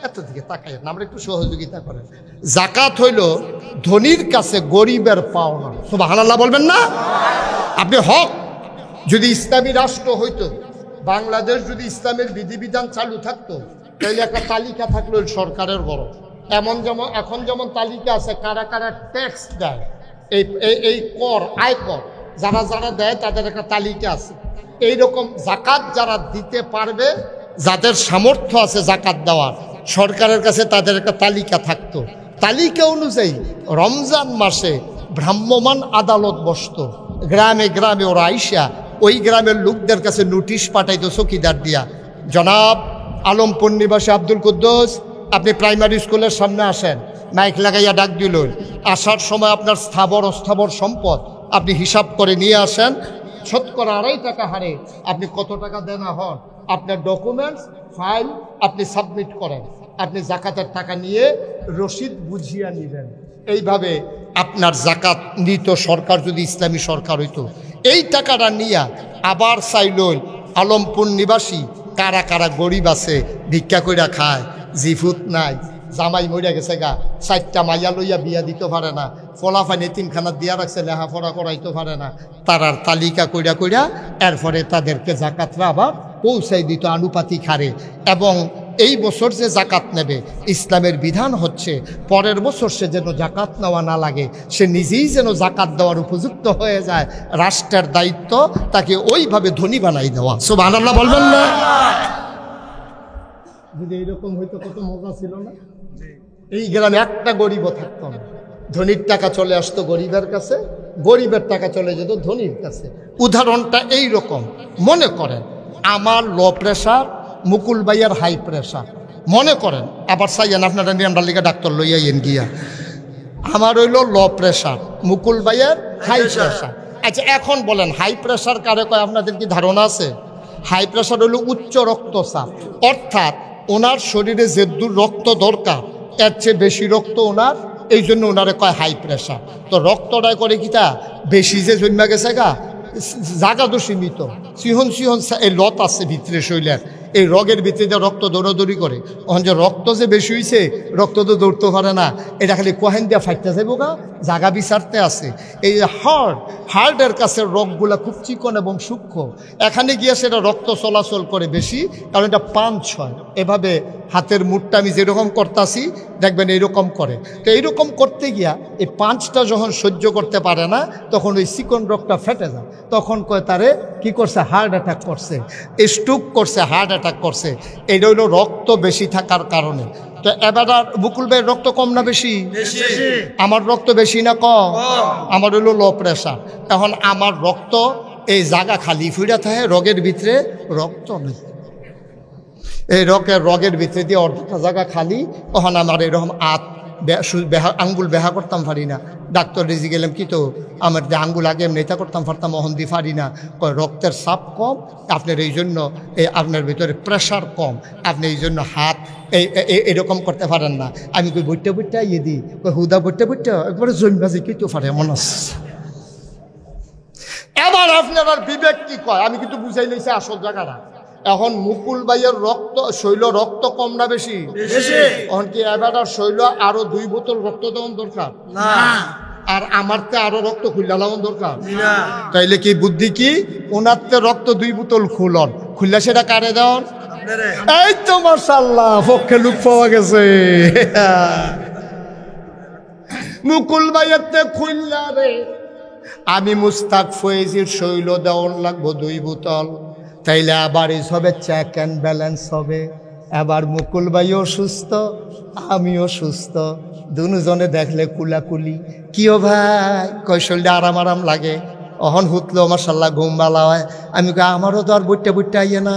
এত দিকে তাকাই না, আমরা একটু সহযোগিতা করেন। যাকাত হইল ধনীর কাছে গরিবের পাওনা। সুবহানাল্লাহ বলবেন না? আপনি হক, যদি ইসলামী রাষ্ট্র হইতো, বাংলাদেশ যদি ইসলামের বিধিবিধান চালু থাকতো, তাহলে একটা তালিকা থাকলো সরকারের বড়। যেমন এখন যেমন তালিকা আছে কারা কারা ট্যাক্স দেয়, এই কর, আয়কর যারা যারা দেয় তাদের একটা তালিকা আছে। এইরকম যাকাত যারা দিতে পারবে, যাদের সামর্থ্য আছে যাকাত দেওয়ার, সরকারের কাছে তাদের একটা তালিকা থাকতো। তালিকা অনুযায়ী রমজান মাসে ভ্রাম্যমাণ আদালত বসতো। গ্রামে গ্রামে ওরা আইসা ওই গ্রামের লোকদের কাছে নোটিশ পাঠাইতো চৌকিদার দিয়া, জনাব আলমপুর নিবাসী আব্দুল কুদ্দুস, আপনি প্রাইমারি স্কুলের সামনে আসেন। মাইক লাগাইয়া ডাক দিল, আসার সময় আপনার স্থাবর অস্থাবর সম্পদ আপনি হিসাব করে নিয়ে আসেন। 2.5 টাকা হারে আপনি কত টাকা দেনা হন, আপনার ডকুমেন্টস ফাইল আপনি সাবমিট করেন। আপনি জাকাতের টাকা নিয়ে রসিদ বুঝিয়ে নেবেন। এইভাবে আপনার জাকাত নিত সরকার, যদি ইসলামী সরকার হইতো। এই টাকাটা নিয়ে আবার চাইল আলমপুর নিবাসী কারা কারা গরিব আছে, ভিক্ষা কইরা খায়, জিফুত নাই, জামাই মরিয়া গেছে গা, 4টা মাইয়া লইয়া বিয়া দিতে পারে না, ফলাফান এতিমখানা দিয়া রাখছে, লেখাপড়া করাইতে পারে না, তারার তালিকা কইরা কইরা এরপরে তাদেরকে জাকাতরা আবার পৌঁছাই দিত আনুপাতিক হারে। এবং এই বছর যে জাকাত নেবে, ইসলামের বিধান হচ্ছে পরের বছর সে যেন জাকাত নেওয়া না লাগে, সে নিজেই যেন জাকাত দেওয়ার উপযুক্ত হয়ে যায়। রাষ্ট্রের দায়িত্ব তাকে ওইভাবে ধনী বানাই দেওয়া। সুবহানাল্লাহ বলবেন না? যদি এইরকম হইতো কত মজা ছিল না? এই গ্রামে একটা গরিবও থাকতো না, ধনীর টাকা চলে আসতো গরিবের কাছে, গরিবের টাকা চলে যেত ধনীর কাছে। উদাহরণটা এই রকম, মনে করেন আমার লো প্রেশার, মুকুল ভাইয়ের হাই প্রেশার, মনে করেন, আবার চাইয়েন আপনারা নিয়মটা লিখে ডাক্তার লইয়াইন গিয়া, আমার হইল লো প্রেশার, মুকুল ভাইয়ের হাই প্রেশার। আচ্ছা এখন বলেন হাই প্রেশার কারে কয়? আপনাদের কি ধারণা আছে? হাই প্রেশার হলো উচ্চ রক্তচাপ, অর্থাৎ ওনার শরীরে যে রক্ত দরকার এর চেয়ে বেশি রক্ত ওনার, এই জন্য ওনারে কয় হাই প্রেশার। তো রক্তটাই করে কিতা বেশি যে জন্মা গেছে গা, জাগা তো সীমিত, সিহন সিহন এই লত আছে ভিতরে শরীরের, এই রগের ভিতরে যে রক্ত দৌড়াদৌড়ি করে, ওখান যে রক্ত যে বেশি হয়েছে, রক্ত তো দৌড়তে পারে না, এটা খালি কোহেন দিয়া ফাইটতে যাইব গা, জাগা বিচারতে আছে। এই হার্টের কাছে রগগুলা খুব চিকন এবং সূক্ষ্ম, এখানে গিয়ে সেটা রক্ত চলাচল করে বেশি, কারণ এটা পাঞ্চ হয়। এভাবে হাতের মুঠটা আমি যেরকম করতেছি দেখবেন এইরকম করে। তো এইরকম করতে গিয়া এই পাঞ্চটা যখন সহ্য করতে পারে না, তখন ওই চিকন রগটা ফেটে যায়, তখন কয় তারে কি করছে, হার্ট অ্যাটাক করছে, স্ট্রোক করছে, হার্ট অ্যাটাক করছে। এইটা হইল রক্ত বেশি থাকার কারণে। তো এবার আর বুকুল ভাইয়ের রক্ত কম না বেশি? আমার রক্ত বেশি না কম? আমার হইল লো প্রেশার। এখন আমার রক্ত এই জায়গা খালি ফুইরা থাকে, রগের ভিতরে রক্ত নেই, এই রগের ভিতরে দিয়ে অর্ধটা জায়গা খালি। তখন আমার এরকম আঙ্গুল বেহা করতাম পারি না। ডাক্তার রেজি গেলাম, কি তো আমার যে আঙ্গুল আগে নেতা করতাম পারতাম, অহন দিয়ে পারি না। রক্তের চাপ কম, আপনার এই জন্য আপনার ভিতরে প্রেশার কম, আপনি এই জন্য হাত এরকম করতে পারেন না। আমি কই বইটা বইটা ইয়ে দিই, হুদা বইটা বইটা একবারে জন্মাজি কি তো পারে মনে আছে। এবার আপনার আর বিবেক কি কয়, আমি কিন্তু বুঝাই লইছি আসল জায়গাটা। এখন মুকুল ভাইয়ের শৈল রক্ত কম না বেশি? এখন কি এবার শৈল আরো 2 বোতল রক্ত দেওয়ার দরকার না? আর আমার তে আরো রক্ত খুললা লাগানোর দরকার? তাইলে কি বুদ্ধি কি, ওনার তে রক্ত 2 বোতল খুললা সেটা কারে দেওয়ার? এই তো মাশাআল্লাহ, পক্ষে লোক পাওয়া গেছে। মুকুল ভাইয়াতে খুললা রে আমি মুস্তাক ফয়েজির শৈল দেওয়ার লাগবো 2 বোতল, তাইলে আবার এই হবে চেক অ্যান্ড ব্যালেন্স হবে। এবার মুকুল ভাইও সুস্থ, আমিও সুস্থ, দুজনে দেখলে কুলাকুলি। কিও ভাই কয় শরীরটা আরাম আরাম লাগে, অহন হুতলো মার্শাল্লাহ ঘুম বালা হয়। আমি কই আমারও তো আর বইটা বইটা আইয়ে না,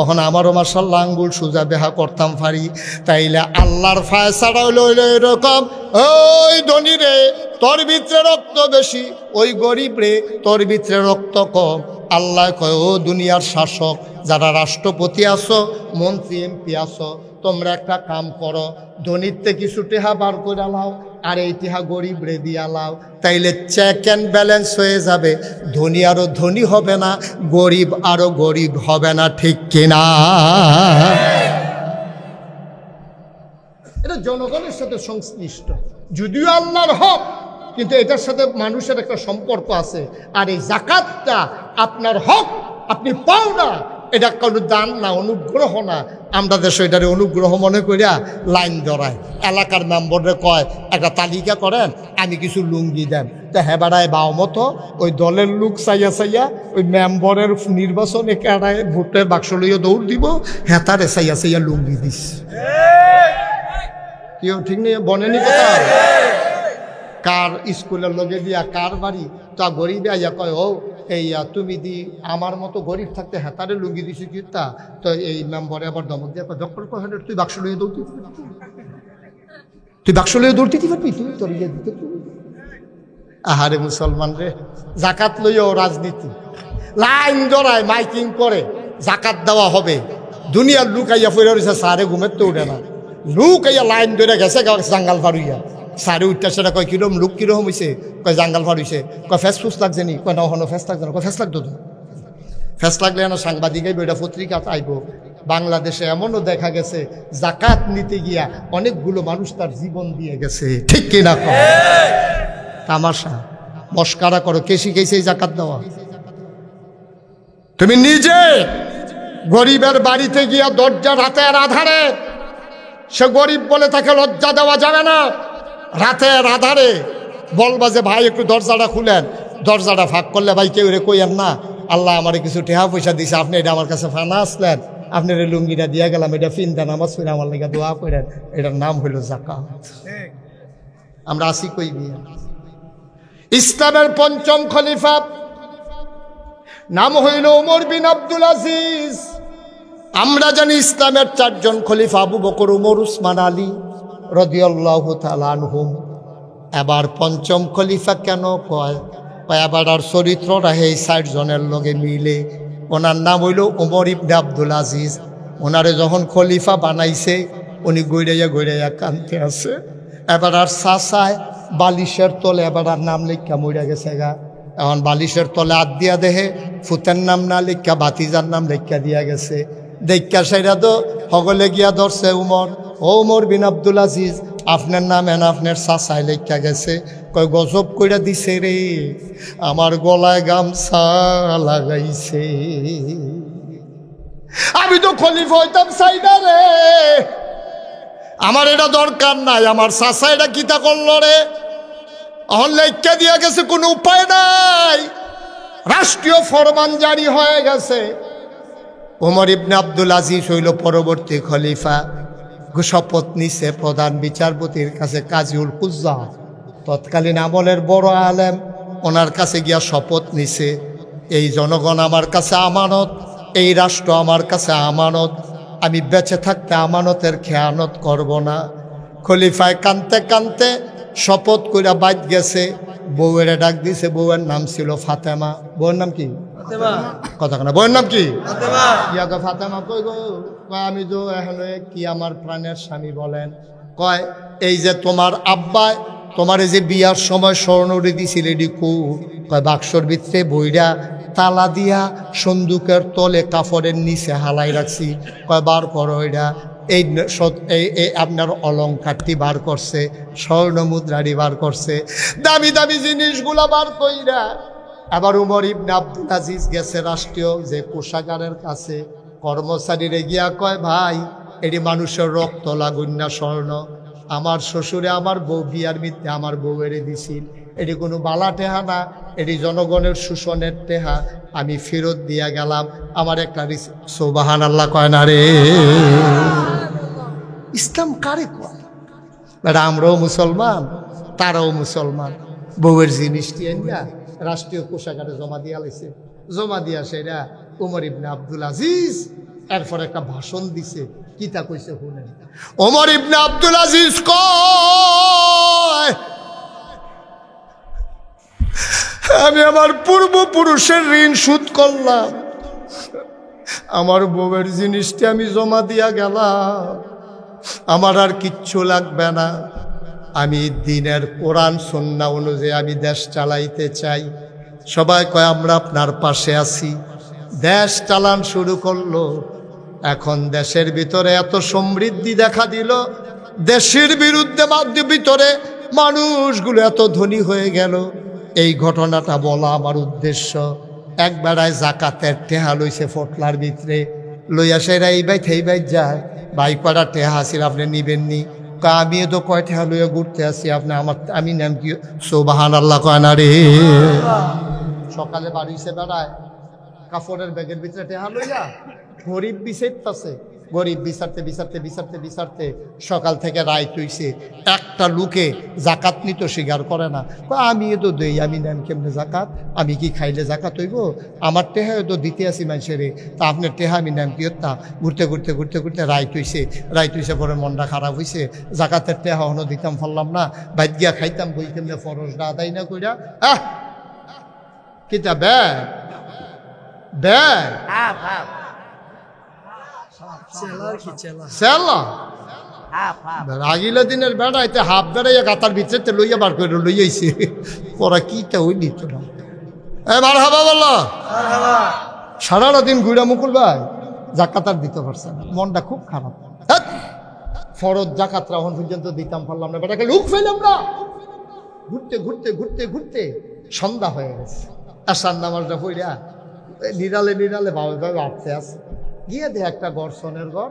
অহন আমারও মার্শাল্লাহ আঙ্গুল সোজা বেহা করতাম পারি। তাইলে আল্লাহর ফায়সালা হইলো এরকম, ওই ধনী রে তোর ভিতরে রক্ত বেশি, ওই গরিব রে তোর ভিতরে রক্ত কম। আল্লাহ কয় ও দুনিয়ার শাসক, যারা রাষ্ট্রপতি আছো, মন্ত্রী এমপি আছো, তোমরা একটা কাম করো, ধনীতে কিছু টেহা বার করে লাও আর এই টেহা গরিব রে দিয়া লাও, তাইলে চেক অ্যান্ড ব্যালেন্স হয়ে যাবে। ধনী আরো ধনী হবে না, গরিব আরো গরিব হবে না, ঠিক কিনা? এটা জনগণের সাথে সংশ্লিষ্ট, যদিও আল্লাহর হক, কিন্তু এটার সাথে মানুষের একটা সম্পর্ক আছে। আর এই যাকাতটা আপনার হক, আপনি পাও না, এটা কোনো দান না, অনুগ্রহ না। আমরা দেশে এটারে অনুগ্রহ মনে করিয়া লাইন ধরায়, এলাকার মেম্বররে কয় একটা তালিকা করেন, আমি কিছু লুঙ্গি দেন, তো হেবাড়ায় বাও মতো ওই দলের লোক চাইয়া চাইয়া ওই মেম্বরের নির্বাচনে কেড়ায় ভোটের বাক্স লইয়া দৌড় দিব, হেতারে চাইয়া চাইয়া লুঙ্গি দিস। কেউ ঠিক নেই, বনেনি কথা। কার স্কুলের লগে দিয়া কার বাড়ি, তা গরিবে আইয়া কয় ও এই তুমি দি আমার মতো গরিব থাকতে হেতারে লুঙ্গি দিছি কি তা, তো এই মেম্বরে আবার দমক দিয়া দখল করে, তুই বাক্স লইয়া দৌড় দিতে পারবি, তুই বাক্স লইয়া দৌড় দিতে পারবি, তুই তোর ইয়ে দিতে পারবি। আহারে মুসলমান রে, জাকাত লইয়াও রাজনীতি, লাইন ধরায় মাইকিং করে জাকাত দেওয়া হবে। দুনিয়ার লুক আইয়া ফিরে রয়েছে, সারে ঘুমের তো উঠে না, লুক আইয়া লাইন ধরে গেছে জাঙ্গাল ফারুইয়া, সারে উঠতে সেটা কয় কিরম লুক কিরকম হয়েছে, কয় জাঙ্গাল ফার হয়েছে, কয় ফেস ফুস লাগছে নি, কয় না হনো ফেস লাগছে না, কয় ফেস লাগতো তো, ফেস লাগলে না সাংবাদিক আইব, এটা পত্রিকা আইব। বাংলাদেশে এমনও দেখা গেছে জাকাত নিতে গিয়া অনেকগুলো মানুষ তার জীবন দিয়ে গেছে, ঠিক কিনা? তামাশা মস্কারা করো, কে শিখেছে এই জাকাত দেওয়া? তুমি নিজে গরিবের বাড়িতে গিয়া দরজা রাতের আধারে, সে গরিব বলে তাকে লজ্জা দেওয়া যাবে না। রাতের আধারে বলবা যে ভাই একটু দরজাটা খুলেন, দরজাটা ফাঁক করলে ভাই কেউ রে কইয়েন না আল্লাহ আমারে কিছু টেহা পয়সা দিছে, আপনি এটা আমার কাছে ফানা আসলেন, আপনার এই লুঙ্গিটা দিয়া গেলাম, এটা ফিনটা নামাজ ফিরে আমার লেগে দোয়া করেন, এটার নাম হইল জাকাত। আমরা আসি কই গিয়ে ইসলামের পঞ্চম খলিফা নাম হইল ওমর বিন আব্দুল আজিজ। আমরা জানি ইসলামের 4 জন খলিফা, আবু বকর, উমর, উসমান, আলী রাদিয়াল্লাহু তাআলা আনহুম। এবার পঞ্চম খলিফা কেন কয়, এবার আর চরিত্রটা এই 4 জনের লগে মিলে। ওনার নাম হইল ওমর ইবনে আব্দুল আজিজ। ওনারে যখন খলিফা বানাইছে উনি গৈরাইয়া কানতে আছে। এবার আর চাচায় বালিশের তলে এবার আর নাম লেখা মরিয়া গেছে গা। এখন বালিশের তলে হাত দিয়া দেহে ফুতের নাম না লেখা ভাতিজার নাম লেখা দিয়া গেছে। দেখা সেটা তো সকলে গিয়া ধরছে উমর, ও উমর বিন আব্দুল আজিজ, আপনার নাম এন আপনার চাচায় লেখা গেছে। কয় গজব কইরা দিছে রে, আমার গলায় গামছা লাগাইছে, আমি তো খলিফা হইতাম চাই না রে, আমার এটা দরকার নাই, আমার চাচা এটা কিতা করলো রে, এখন লেখা দিয়া গেছে, কোনো উপায় নাই, রাষ্ট্রীয় ফরমান জারি হয়ে গেছে। ওমর ইবনে আব্দুল আজিজ হইল পরবর্তী খলিফা। শপথ নিছে প্রধান বিচারপতির কাছে, কাজীউল কুজ্জা, তৎকালীন আমলের বড় আলেম, ওনার কাছে গিয়া শপথ নিছে, এই জনগণ আমার কাছে আমানত, এই রাষ্ট্র আমার কাছে আমানত, আমি বেঁচে থাকতে আমানতের খেয়ানত করব না। খলিফায় কানতে কানতে শপথ কইরা বাইত গেছে, বউয়ের ডাক দিছে, বউয়ের নাম ছিল ফাতেমা। বউয়ের নাম কি? কথা না, বউয়ের নাম কি? ফাতেমা। কই গো? আমি তো এখন কি আমার প্রাণের স্বামী বলেন। কয় এই যে তোমার আব্বায় তোমার এই যে বিয়ার সময় স্বর্ণরি দিছিল, এডি কু? কয় বাক্সর ভিতরে বইরা তালা দিয়া সন্দুকের তলে কাপড়ের নিচে হালাই রাখছি। কয় বার করো এটা। এই আপনার অলঙ্কারটি বার করছে, স্বর্ণ মুদ্রাটি বার করছে, দামি দামি জিনিসগুলা বার কইরা। আবার উমর ইবনে আব্দুল আজিজ গেছে রাষ্ট্রীয় যে কোষাগারের কাছে, কর্মচারীরে গিয়া কয় ভাই এটি মানুষের রক্ত লাগুন না স্বর্ণ, আমার শ্বশুরে আমার বউ বিয়ার মিথ্যে আমার বউ এড়ে দিছিল, এটি কোনো বালা টেহা না, এটি জনগণের শোষণের টেহা, আমি ফেরত দিয়া গেলাম। আমার একটা সুবহানাল্লাহ কয় না রে? ইসলাম কারে কয়? বেটা আমরাও মুসলমান, তারাও মুসলমান। বউয়ের জিনিসটি এনে রাষ্ট্রীয় কোষাগারে জমা দিয়া লাইছে, জমা দিয়া সেটা ওমর ইবনে আব্দুল আজিজ এরপর একটা ভাষণ দিছে। কিতা কইছে শুনেন। ওমর ইবনে আব্দুল আজিজ কয়, আমি আমার পূর্বপুরুষের ঋণ শোধ করলাম, আমার বউয়ের জিনিসটি আমি জমা দিয়া গেলাম, আমার আর কিচ্ছু লাগবে না। আমি দিনের কোরআন সুন্নাহ অনুযায়ী আমি দেশ চালাইতে চাই। সবাই কয় আমরা আপনার পাশে আছি। দেশ চালান শুরু করলো। এখন দেশের ভিতরে এত সমৃদ্ধি দেখা দিল, দেশের বিরুদ্ধে ভিতরে মানুষগুলো এত ধনী হয়ে গেল। এই ঘটনাটা বলা আমার উদ্দেশ্য। এক বেড়ায় জাকাতের টেহা লইছে ফটলার ভিতরে, লইয়া সেরা এই বাই থেই বাই যায়, ভাই কয়টা টেহা আসিল আপনি নিবেননি? আমিও তো কয় টেহা লইয়া ঘুরতে আসি, আপনি আমি নাম কি? সুবহানাল্লাহ কয় না রে? সকালে বাড়িছে বেড়ায় কাপড়ের ব্যাগের ভিতরে টেহা লইয়া গরিব বিচারতেছে, গরিব বিচারতে বিচারতে বিচারতে বিচারতে সকাল থেকে রায় তুইছে। একটা লোকে জাকাত নিত স্বীকার করে না। আমি তো দেই, আমি নেন কেমনে জাকাত? আমি কি খাইলে জাকাত হইব? আমার টেহা তো দিতে আসি মানুষেরে, তা আপনার টেহা আমি নেন কি হত্যা? ঘুরতে ঘুরতে ঘুরতে ঘুরতে রায় তুইছে পরে মনটা খারাপ হয়েছে। জাকাতের টেহা হনো দিতাম পারলাম না, বাইর গিয়া খাইতাম বই কেমনে ফরজটা আদায় না কইরা। কিতা ব্যাগ ব্যাগ আগিলা দিনের বেড়া এতে হাফ বেড়াইয়া গাতার ভিতরে লইয়া বার করে লইয়াইছে। পরা কিটা ওই নিত না। এবার হাবা বললো সারাটা দিন ঘুরা মুকুল ভাই জাকাতার দিতে পারছে না, মনটা খুব খারাপ। ফরজ জাকাতরা এখন পর্যন্ত দিতাম পারলাম না, বেটাকে লুক ফেলাম না। ঘুরতে ঘুরতে ঘুরতে ঘুরতে সন্ধ্যা হয়ে গেছে। আসার নামাজটা পড়িয়া নিরালে নিরালে ভাবে ভাবে আটতে আছে। গিয়ে দে একটা গড়সনের ঘর,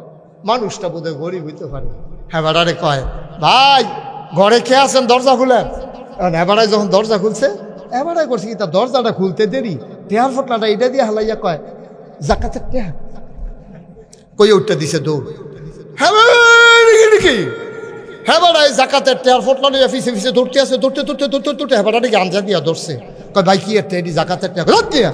মানুষটা বোধহয় গরিব হইতে পারে। হ্যাঁ বেড়ারে কয়, ভাই ঘরে খেয়ে আছেন, দরজা খুলেন। এবারায় যখন দরজা খুলছে, এবারায় করছে কি, তার দরজাটা খুলতে দেরি, টেহার ফটলাটা এটা দিয়ে হালাইয়া কয় জাকাতের টেহা। কই উঠতে দিছে দৌড়। হ্যাঁ কি হ্যাঁ বেড়ায় জাকাতের টেহার ফটলা নিয়ে ফিসে ফিসে ধরতে আছে, ধরতে ধরতে ধরতে ধরতে হ্যাঁ বেড়াটিকে আঞ্জা দিয়া ধরছে। কয় ভাই কি একটা এটি জাকাতের টেহা?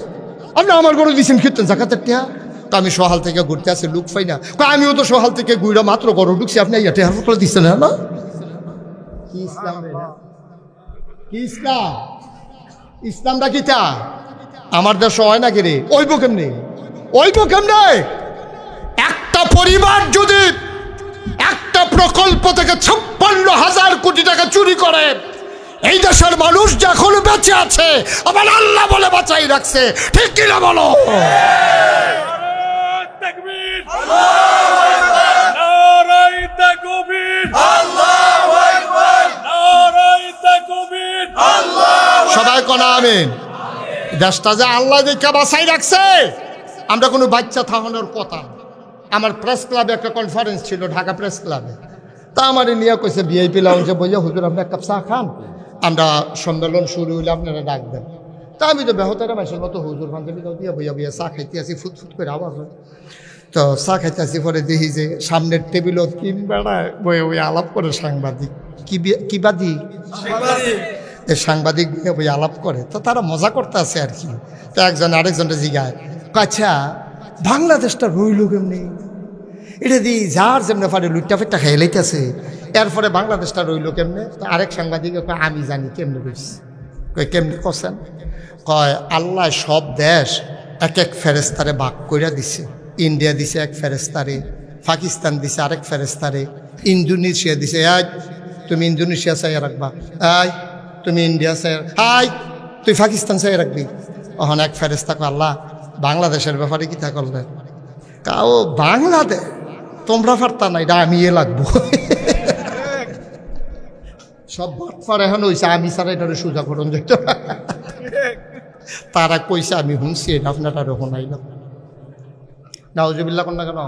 আপনি আমার ঘরে দিচ্ছেন খেতেন জাকাতের টেহা? তো আমি সহাল থেকে ঘুরতে আসি, লুক পাই না। আমিও তো সহাল থেকে ঘুরা মাত্র ঘর ঢুকছি, আপনি টেহার ফটলা দিচ্ছেন না? কি ইসলাম রে? কি ইসলাম? ইসলামটা কিটা? আমার দেশ হয় নাকি রে? ওইব কেমনে? ওইব কেমনে? একটা পরিবার যদি একটা প্রকল্প থেকে 56,000 কোটি টাকা চুরি করে, এই দেশের মানুষ যে এখনো বেঁচে আছে, আবার আল্লাহ বলে বাঁচাই রাখছে, ঠিক কিনা বলো? সবাই কোনা আমিন। দেশটা যে আল্লাহ দেখে বাঁচাই রাখছে, আমরা কোনো বাচ্চা থাকানোর কথা। আমার প্রেস ক্লাবে একটা কনফারেন্স ছিল, ঢাকা প্রেস ক্লাবে। তা আমার নিয়ে কইছে ভিআইপি লাউঞ্জে বইয়া, হুজুর আপনি এক কাপ চা খান, আমরা সম্মেলন শুরু হইলে আপনারা ডাক দেন। তা আমি তো বেহতারা মাসের মতো হুজুর পাঞ্জাবি দিয়া বইয়া বইয়া চা খাইতে আসি, ফুটফুট করে আওয়াজ হয়। তো চা খাইতে আসি, পরে দেখি যে সামনের টেবিলত কিন বেড়ায় বইয়া বইয়া আলাপ করে সাংবাদিক। কি বাদি? এই সাংবাদিক বইয়া আলাপ করে। তো তারা মজা করতে আছে আর কি। তো একজন আরেকজনটা জিগায়, আচ্ছা বাংলাদেশটা রইল কেমনি? এটা দিয়ে যার যেমনি পারে লুটটা ফেটটা খাই লাইতেছে, এরপরে বাংলাদেশটা রইল কেমনে? তো আরেক সাংবাদিক কয় আমি জানি কেমনে রইছে। কয় কেমনে করছেন? কয় আল্লাহ সব দেশ এক এক ফেরেস্তারে ভাগ কইরা দিছে। ইন্ডিয়া দিছে এক ফেরেস্তারে, পাকিস্তান দিছে আরেক ফেরেস্তারে, ইন্দোনেশিয়া দিছে। আয় তুমি ইন্দোনেশিয়া চাইয়া রাখবা, আয় তুমি ইন্ডিয়া চাইয়া, আয় তুই পাকিস্তান চাইয়া রাখবি। ওখানে এক ফেরেস্তা কয় আল্লাহ বাংলাদেশের ব্যাপারে কি তা করলেন? কাও বাংলাদেশ তোমরা পারতা না, এটা আমি লাগবো। সব বাটফার এখন হয়েছে, আমি ছাড়া এটা সোজা করুন যেত। তারা কইছে আমি শুনছি, এটা আপনারা শোনাইলাম। নাউজুবিল্লাহ কোন না কেন?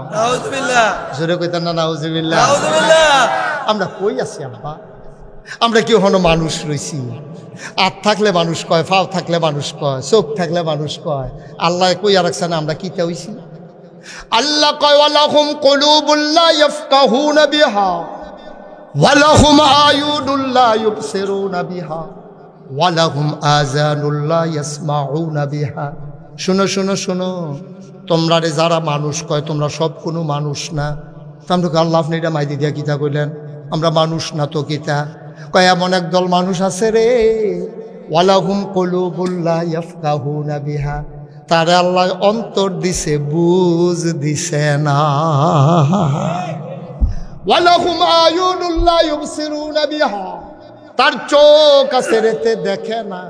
জোরে কইতেন না নাউজুবিল্লাহ? আমরা কই আছি আব্বা? আমরা কি হনো মানুষ রইছি? হাত থাকলে মানুষ কয়, পাও থাকলে মানুষ কয়, চোখ থাকলে মানুষ কয়। আল্লাহ কই আর রাখছে না আমরা কিতা হইছি? আল্লাহ কয় ওয়ালাহুম কুলুবুল লা ইয়াফকাহুনা বিহা ওয়ালাহুম আয়ুনুল লা ইউবসিরুনা বিহা ওয়ালাহুম আযানুল লা ইয়াসমাউনা বিহা। শুনো শুনো শুনো, তোমরা রে যারা মানুষ কয় তোমরা সব কোনো মানুষ না। তোমরা আল্লাহ আপনি এটা মাইদি দিয়া কিতা কইলেন? আমরা মানুষ না তো কিতা? কয় এমন একদল মানুষ আছে রে, ওয়ালাহুম কুলুবুল লা ইয়াফকাহুনা বিহা, তারে আল্লাহ অন্তর দিছে, বুঝ দিছে না। ওয়ালাহুম আয়ুনুল লা ইউবসিরুনা বিহা, তার চোখ আছে রেতে দেখে না।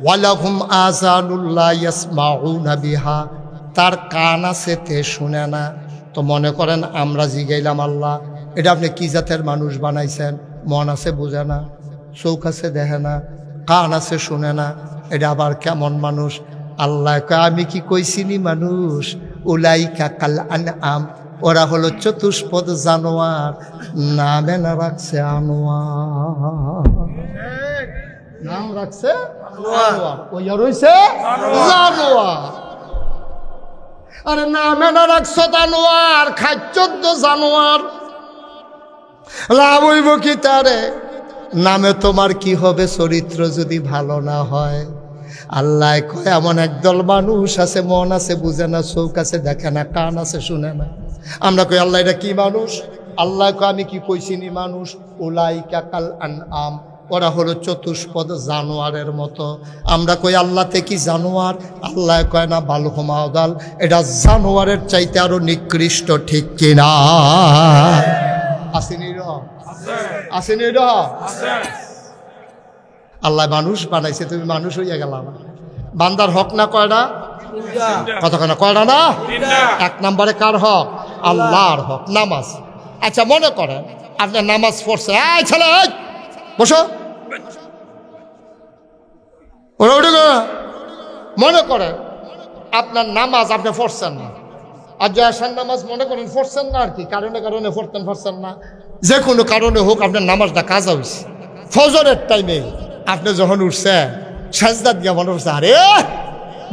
ওয়ালাহুম আযানুল লা ইয়াসমাউনা বিহা, তার কান আছে তে শুনে না। তো মনে করেন আমরা জিগাইলাম আল্লাহ এটা আপনি কি জাতের মানুষ বানাইছেন? মন আছে বুঝে না, চোখ আছে দেখে না, কান আছে শুনে না, এটা আবার কেমন মানুষ? আল্লাহ কয় আমি কি কইছিনি মানুষ? উলাইকা কাল আনআম, ওরা হলো চতুষ্পদ জানোয়ার, নামে না রাখছে আনোয়ার। নাম রাখছে আনোয়ার, ওইয়া রইছে জানোয়ার। আরে নামে না রাখছো জানোয়ার, খাচ্ছ তো জানোয়ার, লাভ হইব কি তারে? নামে তোমার কি হবে চরিত্র যদি ভালো না হয়? আল্লাহ কয় এমন একদল মানুষ আছে, মন আছে বুঝে না, চোখ আছে দেখে না, কান আছে শুনে না। আমরা কই আল্লাহ এটা কি মানুষ? আল্লাহ কয় আমি কি কইছিনি মানুষ? উলাইকা কাল আনআম, ওরা হলো চতুষ্পদ জানোয়ারের মতো। আমরা কই আল্লাহতে কি জানোয়ার? আল্লাহ কয় না, বালহুম আদাল, এটা জানোয়ারের চাইতে আরো নিকৃষ্ট, ঠিক কিনা? আসেনি র, আসেনি র। আল্লাহ মানুষ বানাইছে, তুমি মানুষ হইয়া গেলাম। বান্দার হক না কয়টা? কতখানা? কয়টা না? এক নম্বরে কার হক? আল্লাহর হক, নামাজ। আচ্ছা মনে করেন আপনার নামাজ পড়ছে, এই ছেলে বসো, মনে করেন আপনার নামাজ আপনি পড়ছেন না, আর জয়াসান নামাজ মনে করেন পড়ছেন না, আর কি কারণে কারণে পড়ছেন না, যে কোনো কারণে হোক আপনার নামাজটা কাজা হয়েছে। ফজরের টাইমে আপনি যখন উঠছেন সাজদাত গিয়া মনে করছে আরে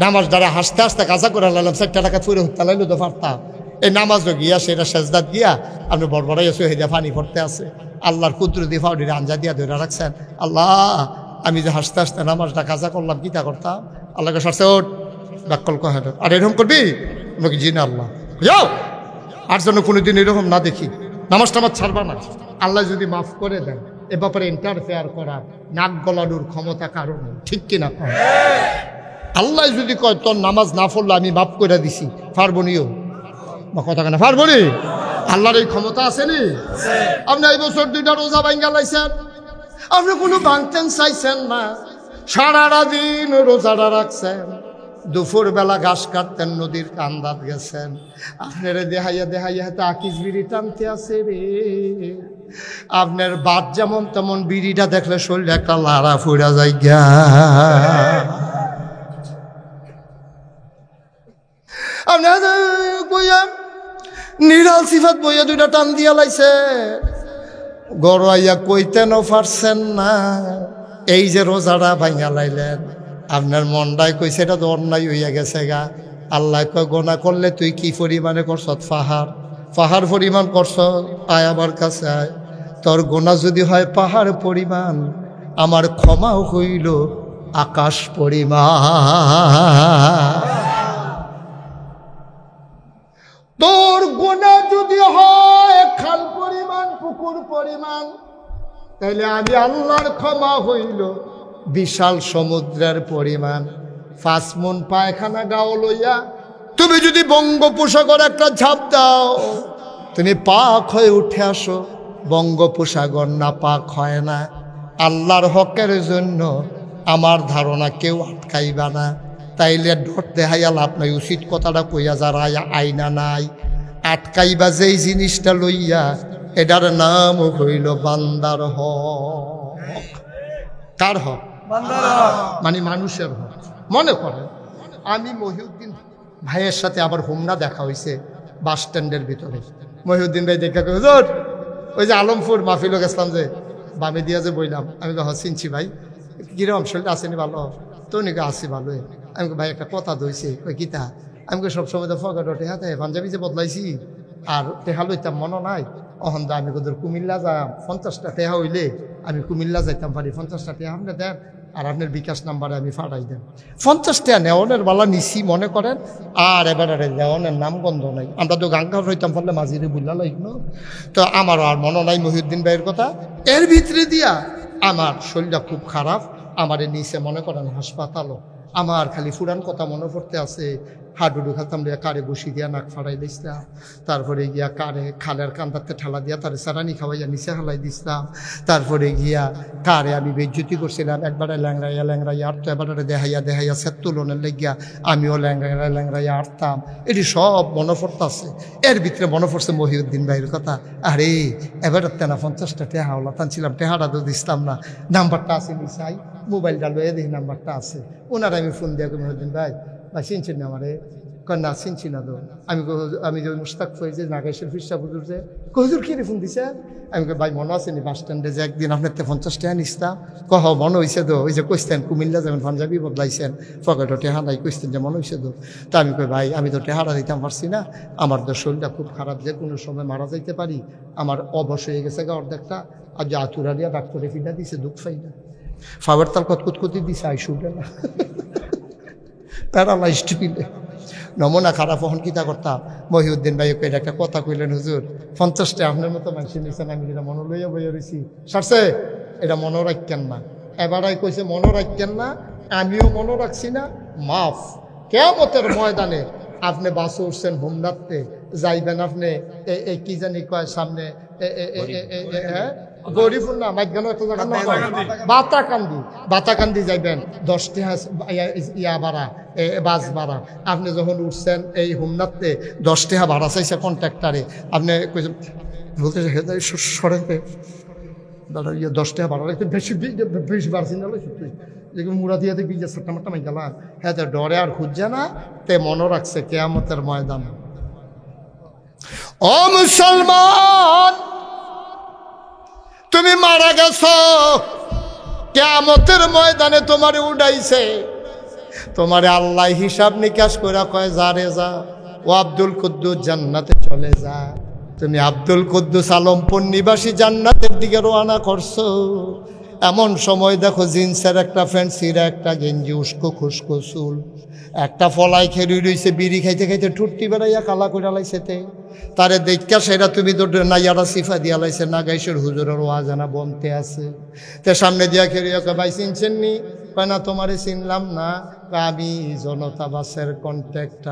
নামাজ দ্বারা হাসতে হাসতে কাজা করে লাইলাম, 4 টাকা ফুরে হত্যা লাইলো তো পারতাম। এই নামাজও গিয়া সেটা সাজদাত গিয়া আপনি বড়বড়াই আছো, হেদিয়া পানি পড়তে আছে, আল্লাহর কুদরতি ফাউডিরে আঞ্জা দিয়া ধরে রাখছেন। আল্লাহ আমি যে হাসতে হাসতে নামাজটা কাজা করলাম, কিতা করতাম? আল্লাহকে সারছে ওট ব্যাকল কহে, আর এরকম করবি? আমাকে জি না আল্লাহ যাও, আর যেন কোনোদিন এরকম না দেখি, নামাজ টামাজ ছাড়বা না। আল্লাহ যদি মাফ করে দেন, এ ব্যাপারে ইন্টারফেয়ার করার নাক গলানোর ক্ষমতা কারণ, ঠিক কিনা? আল্লাহ যদি কয় তোর নামাজ না পড়লে আমি মাফ করে দিছি, পারবো নিও বা কথা কেনা পারবো নি? আল্লাহর এই ক্ষমতা আসেনি? আপনি এই বছর 2টা রোজা ভাঙ্গা লাইছেন, আপনি কোনো ভাঙতেন চাইছেন না, সারাটা দিন রোজাটা রাখছেন, দুপুর বেলা ঘাস কাটতেন, নদীর কান্দাত গেছেন, আপনার দেহাইয়া দেহাইয়া হাতে আকিস বিড়ি টানতে আছে রে। আপনার বাদ যেমন তেমন বিড়িটা দেখলে শরীরে একটা লাড়া ফুরা যায় গা। আপনার বইয়া নিরাল সিফাত বইয়া 2টা টান দিয়া লাইছে, গড়াইয়া কইতেনও পারছেন না। এই যে রোজাটা ভাঙা লাইলেন, আপনার মনটাই কইছে এটা তো অন্যায় হইয়া গেছে গা। আল্লাহ কয় গোনা করলে তুই কি পরিমাণে করছ? পাহাড় পরিমাণ করছ, আয় আমার কাছে আয়। তোর গোনা যদি হয় পাহাড় পরিমাণ, আমার ক্ষমাও হইল আকাশ পরিমাণ। তোর গোনা যদি হয় খাল পরিমাণ, পুকুর পরিমাণ, তাইলে আমি আল্লাহর ক্ষমা হইল বিশাল সমুদ্রের পরিমাণ। 5 মণ পায়খানা গাও লইয়া তুমি যদি বঙ্গোপসাগর একটা ঝাঁপ দাও, তুমি পাক হয়ে উঠে আসো। বঙ্গোপসাগর না পাক হয় না। আল্লাহর হকের জন্য আমার ধারণা কেউ আটকাইবা না। তাইলে ডট দেখাইয়া লাভ নাই, উচিত কথাটা কইয়া যারা আইনা নাই আটকাইবা যেই জিনিসটা লইয়া, এটার নাম হইল বান্দার হক। কার হক? মানে মানুষের হক। মনে করেন আমি মহিউদ্দিন ভাইয়ের সাথে আবার হোমনা দেখা হয়েছে বাস স্ট্যান্ডের ভিতরে। মহিউদ্দিন ভাই দেখা হুজুর ওই যে আলমপুর মাহফিল গেছিলাম যে বামে দিয়া যে বইলাম, আমি চিনছি ভাই, কিরকম শরীরটা আসেনি ভালো? তো নাকি আসি ভালোই। আমি ভাই একটা কথা দইছে, ওই গীতা আমি সবসময় তো ফগাটো টেহা দেয়, পাঞ্জাবি যে বদলাইছি আর টেহা লইতাম মনে নাই। অহন দা আমি কোথাও কুমিল্লা যাম, 50টা টেহা হইলে আমি কুমিল্লা যাইতাম পারি, 50টা টেহা আপনি দেন আর আপনার বিকাশ নাম্বারে আমি ফাটাই দেন। 50 টাকা নেওয়ানের বালা নিছি মনে করেন, আর এবার নেওয়ানের নাম গন্ধ নাই। আমরা তো গাঙ্গা হইতাম পারলে মাঝিরে বুল্লা লাগলো। তো আমারও আর মনে নাই মহিউদ্দিন ভাইয়ের কথা। এর ভিতরে দিয়া আমার শরীরটা খুব খারাপ, আমার নিচে মনে করেন হাসপাতালও। আমার খালি ফুরান কথা মনে পড়তে আছে, হাডুডু খেলতাম দিয়া কারে বসি দিয়া নাক ফাড়াই দিছিলাম, তারপরে গিয়া কারে খালের কান্দাতে ঠেলা দিয়া তারে সারানি খাওয়াইয়া নিচে হালাই দিছিলাম, তারপরে গিয়া কারে আমি বেজ্জতি করছিলাম, একবারে ল্যাংরাইয়া ল্যাংরাইয়া আটতো, এবারে দেখাইয়া দেখাইয়া সেত তুলনের লেগিয়া আমিও ল্যাংরাইয়া ল্যাংরাইয়া আটতাম। এটি সব মনে পড়তেছে। এর ভিতরে মনে পড়ছে মহিউদ্দিন ভাইয়ের কথা। আরে এবারে তেনা 50টা টেহা হলা টানছিলাম, টেহাটা তো দিছিলাম না, নাম্বারটা আছে নিচাই, মোবাইলটা লয়ে দেখি নাম্বারটা আছে। ওনার আমি ফোন দিয়া মহিউদ্দিন ভাই ভাই চিনছেন না আমারে? না চিনছি না তো। আমি যে মুস্তাক ফয়েজ নাগেশ্বর ফিরসা হুজুর যে হুজুর কি রে ফোন দিছে? আমি ভাই মনে আছে নি বাস স্ট্যান্ডে যে একদিন আপনার 50 টাকা নিস্তাম? কহ মনে হয়েছে তো, ওই যে কইতেন কুমিল্লা যাবেন পাঞ্জাবি বদলাইছেন, পকেটও টেহা নাই, কইতেন যে মনে হয়েছে তো। তা আমি কই ভাই আমি তো টেহারা দিতাম পারছি না, আমার তো শরীরটা খুব খারাপ, যে কোনো সময় মারা যাইতে পারি, আমার অবশ হয়ে গেছে গা অর্ধেকটা, আর যে আতুরা দিয়া ডাক্তারে ফিটা দিছে দুঃখ পাই না, ফাওয়ার তাল কতকুতকুতি দিছে আইসুটা না প্যারালাইজড পিলে নমুনা খারাপ। হন কিতা করতাম, মহিউদ্দিন ভাই এটা একটা কথা কইলেন, হুজুর 50টা আপনার মতো মানুষ নিয়েছেন, আমি যেটা মনে লইয়া বইয়া রয়েছি সারছে, এটা মনে রাখতেন না। এবারাই কইছে মনে রাখতেন না, আমিও মনে রাখছি না, মাফ। কিয়ামতের ময়দানে আপনি বাসে উঠছেন হোমনাথে যাইবেন, আপনি এই কি জানি কয় সামনে হ্যাঁ গরিপুর না মাইগানো একটা জায়গা না বাতাকান্দি, বাতাকান্দি যাইবেন 10 টাকা ইয়া ভাড়া, বাস ভাড়া। আপনি যখন উঠছেন এই হোমনাথে 10 টাকা ভাড়া চাইছে কন্ট্রাক্টারে, আপনি কইছেন বলতে সরেতে দাদা ইয়ে 10 টাকা ভাড়া রাখতে বেশি বেশি বাড়ছি না সত্যি, যেগুলো মুড়া দিয়ে দেখবি যে সাতটা মাট্টা মাই গেলাম, হ্যাঁ তো ডরে আর খুঁজছে না, তে মনে রাখছে কিয়ামতের ময়দান। ও মুসলমান, তুমি মারা গেছো, কিয়ামতের ময়দানে তোমারে উঠাইছে, তোমারে আল্লাহ হিসাব নিকাশ করে কয় যা রে যা, ও আব্দুল কুদ্দুস জান্নাতে চলে যা। তুমি আব্দুল কুদ্দুস আলমপুর নিবাসী জান্নাতের দিকে রওনা করছো। এমন সময় দেখো জিন্সের একটা প্যান্ট, সিরা একটা গেঞ্জি, উস্কো খুস্কো চুল, একটা ফলাই খেয়ে রইছে, বিড়ি খাইতে খাইতে ঠুট্টি বেড়াইয়া কালা করে লাইছেতে, তারে দেখা সেটা তুমি তো নাইয়ারা সিফা দিয়া লাইছে, নাগাইশের হুজুরের ওয়াজানা বনতে আছে, তে সামনে দিয়া খেয়ে ভাই চিনছেন নি? কয় না তোমারে চিনলাম না, আমি জনতা বাসের কন্ট্রাক্টর।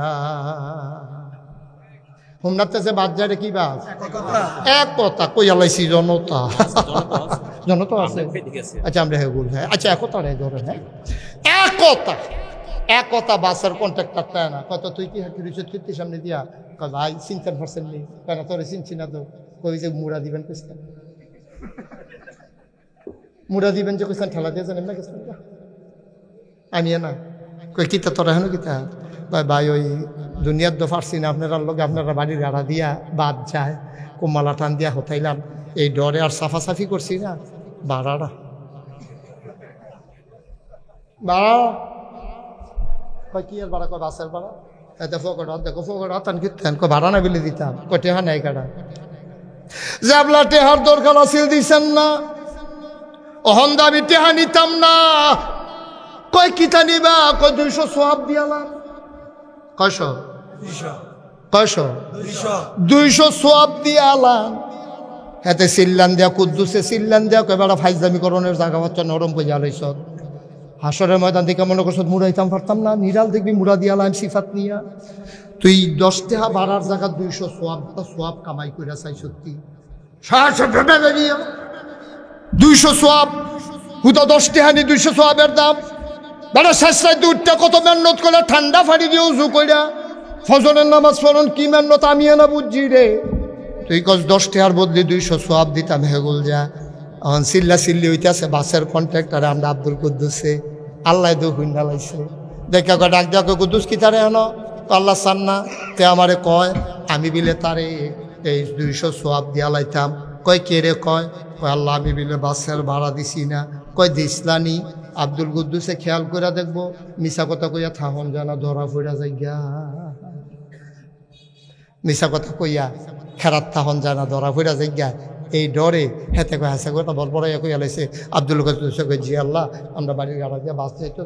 হোমনাথে যে বাদ যায় কি বাস? এক কথা কইয়া লাইছি জনতা, জনতা আছে। আচ্ছা আমরা হ্যাঁ বল, হ্যাঁ আচ্ছা একতা রে ধরে, হ্যাঁ একতা বাসের কন্ট্রাক্টর তাই না? কত তুই কি হাঁটি সামনে দিয়া কয় ভাই চিনতেন পারছেন নি? কেন তোরে চিনছি না তো। কই যে মুড়া দিবেন কইছেন, মুড়া দিবেন যে কইছেন ঠেলা দিয়ে জানেন না গেছেন আমি না কই কিতা তোরা হেন কিতা ভাই ওই দুনিয়ার তো পারছি না, আপনারা লোক আপনারা বাড়ির গাড়া দিয়া বাদ যায়, কোমালা টান দিয়া হতাইলাম, এই ডরে আর সাফাসাফি করছি না বাড়াটা বাড়া কয় কি আর বাড়া, কয় বাসের বাড়া, এতে ফকট দেখো ফকট হাতান কিতেন কয় ভাড়া না বিলে দিতাম, কয় টেহা নাই কাটা, জাবলা টেহার দরকার আছিল দিছেন না, অহন দাবি টেহা নিতাম না, কয় কিতা নিবা, কয় 200 সোয়াব দিয়ালাম, কয়শো 200 সোয়াব দিয়ালাম, হাতে সিল্লান দিয়া কুদ্দুসে সিল্লান দিয়া কয় বেড়া ফাইজদামি করণের জায়গা হচ্ছে নরম পয়সা লাইছ, হাসরের ময়দান থেকে মনে করছ মুড়াইতাম পারতাম না, নিরাল দেখবি মুড়া দিয়ালাম সিফাত নিয়া, তুই 10 টাকা বাড়ার জায়গা 200 সোয়াব কামাই করে চাই, সত্যি 200 সোয়াব হুদা 10 টাকা নি 200 সোয়াবের দাম, বেড়া শেষ রাইতে উঠতে কত মেহনত করে ঠান্ডা ফাড়ি দিয়ে উজু কইরা ফজরের নামাজ পড়ন, কি মেহনত আমি না বুঝছি রে, তুই কস 10 টাকার বদলে 200 সোয়াব দিতাম, হেগুল যা এখন চিল্লা চিল্লি হইতেছে বাসের কন্ট্রাক্টর আমরা আব্দুল কুদ্দুসে, আল্লাহ দু হুইন্ডা লাইছে, দেখা কয় ডাক দেওয়া কুদ্দুস কি তারে হেন, আল্লাহ চান না, তে আমারে কয় আমি বিলে তারে এই 200 সোয়াব দিয়া লাইতাম, কয় কে রে? কয় আল্লাহ আমি বিলে বাসের ভাড়া দিছি না। কয় দিসলানি? আব্দুল কুদ্দুসে খেয়াল করে দেখবো, মিশা কথা কইয়া থাহন জানা ধরা ফইরা যাইগা। মিশা কথা কইয়া খেরাত থাহন জানা ধরা ফইরা যাইগা। এই ডরে হেতে কয় হাসে কথা বল বড় কইয়া লাইছে। আব্দুল কুদ্দুসে কই জি আল্লাহ আমরা বাড়ির গাড়া দিয়ে বাস যাইতো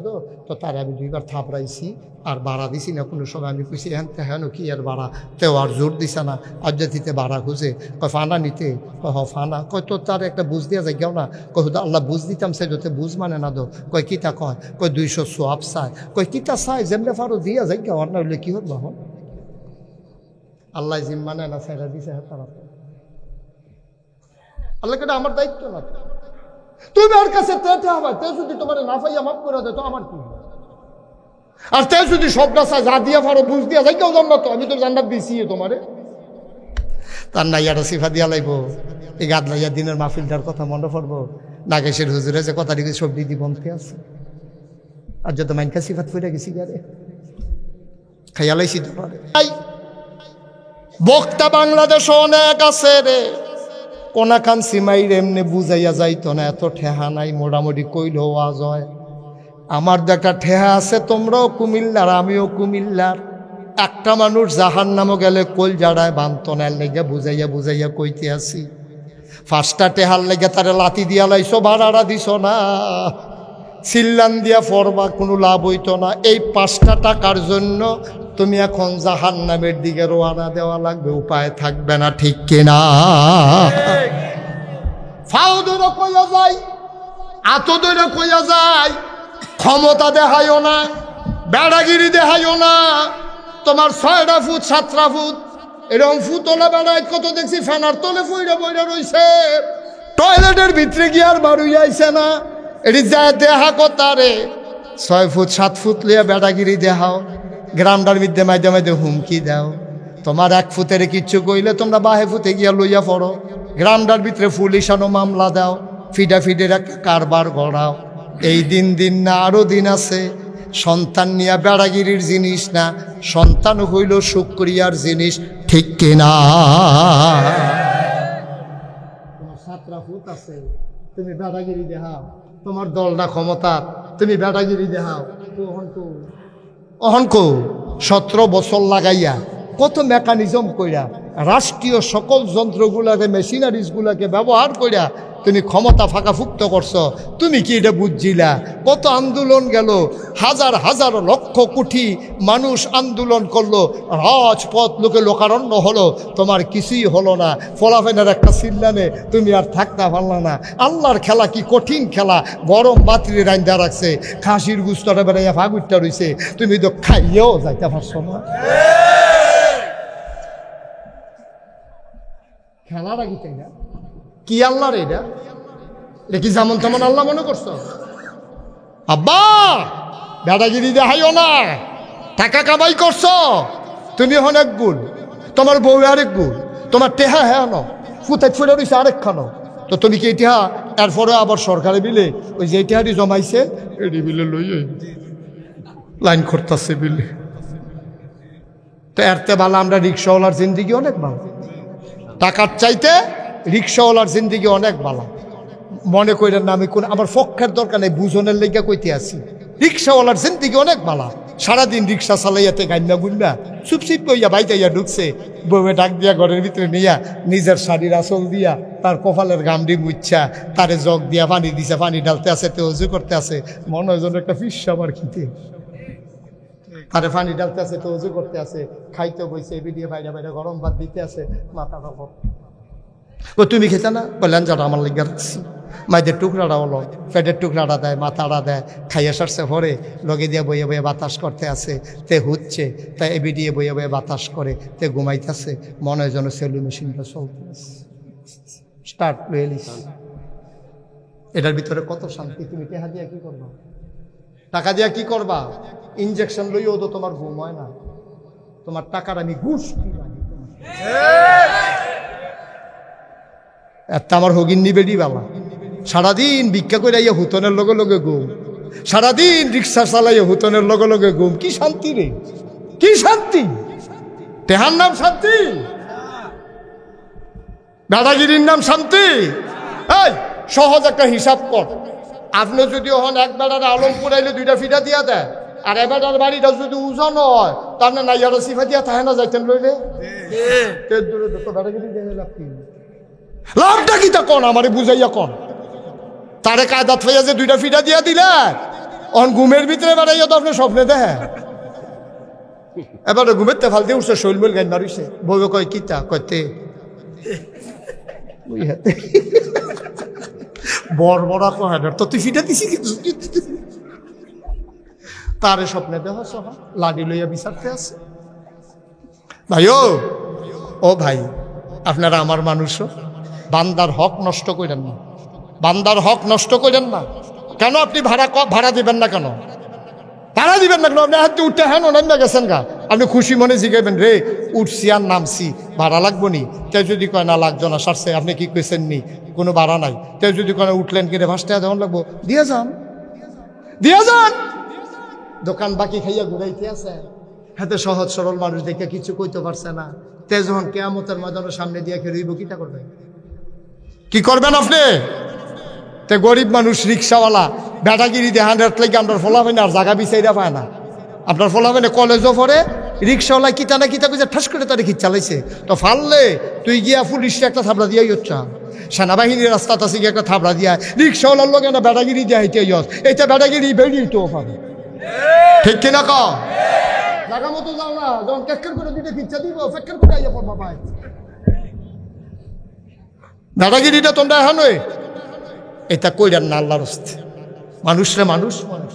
তো তারে আমি 2 বার থাপড়াইছি আর ভাড়া দিছি না। কোনো সময় আমি কইছি হ্যাঁ হেন কি আর ভাড়া? তেও আর জোর দিছে না। আজ্জাতিতে ভাড়া খুঁজে কয় ফানা নিতে? কয় হ ফানা। কয় তো তার একটা বুঝ দিয়া যাই গেও না। কয় হুদা আল্লাহ বুঝ দিতাম সে যতে বুঝ মানে না দো। কয় কিতা? কয় 200 সোয়াব চায়। কয় কিতা চাই? যেমনে ফারো দিয়া যাই গেও না হইলে কি হল? আল্লাহ জিম মানে না ছেড়া দিছে হ্যাঁ তারা। আল্লাহ কেটে আমার দায়িত্ব না। তুমি আর কাছে তেতে হবে, তে যদি তোমার না পাইয়া মাফ করে দে তো আমার কি? আর তে যদি সবটা চায় যা দিয়া পারো বুঝ দিয়া যাই কেউ জান্নাত, আমি তো জান্নাত দিছি তোমারে। তার নাইয়াটা সিফা দিয়া লাইব। এই গাদলাইয়া দিনের মাহফিলটার কথা মনে পড়বো। নাগেশের হুজুরে যে কথা দিকে সব দিদি বন্ধে আছে। আর যত মাইনকা সিফাত ফিরে গেছি গারে খাইয়া লাইছি তোমারে। বক্তা বাংলাদেশ অনেক আছে রে, কোনাখান সিমাইর এমনি বুঝাইয়া যাইতো না। এত ঠেহা নাই, মোটামুটি কইলেও আজ হয়। আমার দেখা ঠেহা আছে, তোমরাও কুমিল্লার আমিও কুমিল্লার। একটা মানুষ জাহান নামও গেলে কল জাড়ায় বান্তনের লেগে বুঝাইয়া বুঝাইয়া কইতে আসি। 5টা টেহার লেগে তারে লাতি দিয়া লাইছো, ভাড়াটা দিছ না, সিল্লান দিয়া ফরবা, কোনো লাভ হইতো না। এই 5টা টাকার জন্য তুমি এখন জাহান নামের দিকে রওনা দেওয়া লাগবে, উপায় থাকবে না। ঠিক কিনা? ফাও ধরে কইয়া যায়, আত ধরে কইয়া যায়, ক্ষমতা দেখাইও না, বেড়াগিরি দেখাইও না। তোমার 6টা ফুট 7টা ফুট এরকম ফুতলা বেড়ায় কত দেখছি ফেনার তলে ফইরা বইরা রইছে, টয়লেটের ভিতরে গিয়ে আর বাড়ুই আইছে না। এটি যায় দেহা কথারে 6 ফুট 7 ফুট লিয়া বেড়াগিরি দেখাও, গ্রামটার মধ্যে মাঝে মাঝে হুমকি দাও। তোমার 1 ফুটের কিচ্ছু কইলে তোমরা 12 ফুটে গিয়া লইয়া পড়ো, গ্রামটার ভিতরে পুলিশানো মামলা দাও, ফিডাফিডের একটা কারবার গড়াও। এই দিন না আরো দিন আছে। সন্তান নিয়া বেড়াগিরির জিনিস না, সন্তান হইল শুকরিয়ার জিনিস। ঠিক কিনা? তোমার 7টা ফুট আছে, তুমি বেড়াগিরি দেখাও। তোমার দলটা ক্ষমতা, তুমি বেড়াগিরি দেখাও। অহনকো 17 বছর লাগাইয়া কত মেকানিজম কইরা রাষ্ট্রীয় সকল যন্ত্রগুলাকে মেশিনারিজগুলাকে ব্যবহার কইরা তুমি ক্ষমতা ফাঁকাফুক্ত করছো। তুমি কি এটা বুঝছিলা? কত আন্দোলন গেল, হাজার হাজার লক্ষ কোটি মানুষ আন্দোলন করলো, রাজপথ লোকে লোকারণ্য হলো, তোমার কিছুই হলো না। ফলাফেনের একটা সিল্লানে তুমি আর থাকতে পারলা না। আল্লাহর খেলা কি কঠিন খেলা। গরম বাতিরে রান্দা রাখছে, খাসির গুস্তটা বেড়াইয়া ফাগুরটা রইছে, তুমি তো খাইয়েও যাইতে পারছো না। খেলাটা কি তাই না? কি আল্লাহর এটা? এটা কি যেমন তেমন আল্লাহ মনে করছো? আব্বা দাদাগিরি দেখাইও না। টাকা কামাই করছো তুমি অনেক গুণ, তোমার বউ আরেক গুণ, তোমার টেহা হ্যাঁ ন ফুটাই ফুটে রয়েছে আরেক খানো। তো তুমি কি টেহা এরপরে আবার সরকারে বিলে ওই যে টেহাটি জমাইছে এটি বিলে লই লাইন করতেছে বিলে। তো এরতে ভালো আমরা রিক্সাওয়ালার জিন্দিগি অনেক ভালো। টাকার চাইতে রিক্সাওয়ালার জিন্দিগি অনেক ভালো। মনে করেন না আমি কোন আমার পক্ষের দরকার নেই, বুঝনের লেগে কইতে আসি। রিক্সাওয়ালার জিন্দিগি অনেক ভালো। সারাদিন রিক্সা চালাইয়াতে গাইনা গুন্না চুপচিপ কইয়া বাইতাইয়া ঢুকছে, বউয়ে ডাক দিয়া ঘরের ভিতরে নিয়া নিজের শাড়ির আঁচল দিয়া তার কপালের গামডি মুচ্ছা তারে জগ দিয়া পানি দিছে, পানি ঢালতে আছে, তো অজু করতে আছে। মনে হয় যেন একটা ফিস আমার খিতে, তারে পানি ঢালতে আছে, তো অজু করতে আছে, খাইতে বইছে, এবিডিয়ে বাইরে বাইরে গরম ভাত দিতে আছে। মাথাটা ও তুমি খেতে না? বললেন যারা আমার লেগে রাখছি। মাইদের টুকরাটা হলো, পেটের টুকরাটা দেয়, মাথাটা দেয়, খাইয়া সারছে ভরে লগে দিয়ে বইয়ে বইয়ে বাতাস করতে আছে, তে হচ্ছে তাই এবিডিয়ে বইয়ে বইয়ে বাতাস করে, তে ঘুমাইতেছে। মনে হয় যেন সেলু মেশিনটা চলতেছে, স্টার্ট লইলিস। এটার ভিতরে কত শান্তি। তুমি টেহা দিয়া কি করবা? টাকা দিয়া কি করবা? ইনজেকশন লইও তো তোমার ঘুম হয় না। তোমার টাকার আমি ঘুষ একটা আমার হগিন নিবেডি বালা, সারাদিন ভিক্ষা করে আইয়া হুতনের লগে লগে ঘুম, সারাদিন রিক্সা চালাইয়া হুতনের লগে লগে ঘুম। কি শান্তি রে, কি শান্তি! টেহার নাম শান্তি? বেড়াগিরির নাম শান্তি? এই সহজ একটা হিসাব কর, আপনি যদি হন এক বেড়ার আলমপুর আইলে 2টা ফিটা দিয়া দেয়, আর এবার বাড়িটা যদি ওজন হয় তার না ইয়ারা সিফা দিয়া থাকে না, যাইতেন লইলে লাভটা কি তা কন আমারে বুঝাইয়া কন। তারে কায়দাত হইয়া যে 2টা ফিটা দিয়া দিলে অন ঘুমের ভিতরে বেড়াইয়া তো আপনি স্বপ্নে দেখে এবারে ঘুমের তে ফালতে উঠছে, শৈল বল গান মারিছে, বউবে কয় কিতা কয়তে বড় বড় কয় তো তুই ফিটা দিছি কিন্তু তারে স্বপ্নে দেহ সহ লাডি লইয়া বিচারতে আছে। ভাই ও ভাই, আপনারা আমার মানুষও, বান্দার হক নষ্ট করেন না, বান্দার হক নষ্ট করেন না। কেন আপনি ভাড়া দিবেন না? কেন ভাড়া দিবেন না? কেন আপনি হাতে উঠতে হ্যাঁ অন্যান্য গেছেন গা, আপনি খুশি মনে জিগাইবেন রে উঠছি আর নামছি ভাড়া লাগবো নি? কেউ যদি কয় না লাগতো না সারছে, আপনি কি কইছেন নি কোনো ভাড়া নাই। কেউ যদি কয় উঠলেন কিনে 5 টাকা যখন লাগবো দিয়ে যান, দিয়ে যান। দোকান বাকি খাইয়া ঘুরাইতে আছে, হাতে সহজ সরল মানুষ দেখে কিছু কইতে পারছে না, তে যখন কেয়ামতের ময়দানের সামনে দিয়ে রইব কিটা করবে? কি করবেন আপনি? তে গরিব মানুষ রিক্সাওয়ালা বেটাগিরি দেহান রাত লাগে আপনার ফলাফেন আর জায়গা বিচাইরা পায় না, আপনার ফলাফেনে কলেজও পড়ে, রিক্সাওয়ালা কিতা না কিতা কইছে ঠাস করে তারে খিচ চালাইছে, তো ফাললে তুই গিয়া পুলিশে একটা থাবড়া দিয়াই হচ্ছা, সেনাবাহিনীর রাস্তাতে আছে গিয়ে একটা থাবড়া দিয়া, রিক্সাওয়ালার লোক না বেটাগিরি দিয়া হইতে এইটা বেটাগিরি বেরিয়েও পাবে, ঠিক কিনা ক? জায়গা মতো যাও না, যখন কেক্কের করে দিতে খিচ্ছা দিব ফেক্কের করে আইয়া পড়বা ভাই। বেটাগিরিটা তোমরা এখন এটা কইরান না আল্লাহর হস্তে। মানুষরে মানুষ মানুষ,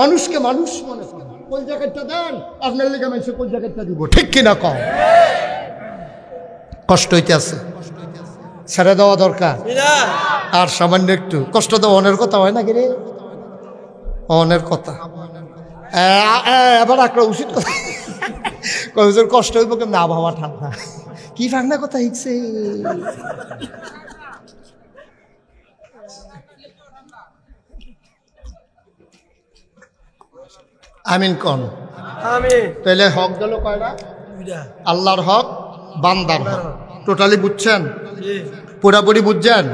মানুষকে মানুষ মনে করেন, কোন জায়গাটা দেন আপনার লেগে মানুষে কোন জায়গাটা দিব, ঠিক কিনা কম? কষ্ট হইতে আছে, ছেড়ে দেওয়া দরকার। আর সামান্য একটু কষ্ট দেওয়া অনের কথা হয় না, কিরে অনের কথা এবার একটা উচিত কথা কষ্ট হইব কেমন, আবহাওয়া ঠান্ডা কি ফাংনা কথা হিকছে। আমিন কন। তাহলে হক গেল কয়টা? আল্লাহর হক, বান্দার হক। টোটালি বুঝছেন? পুরাপুরি বুঝছেন?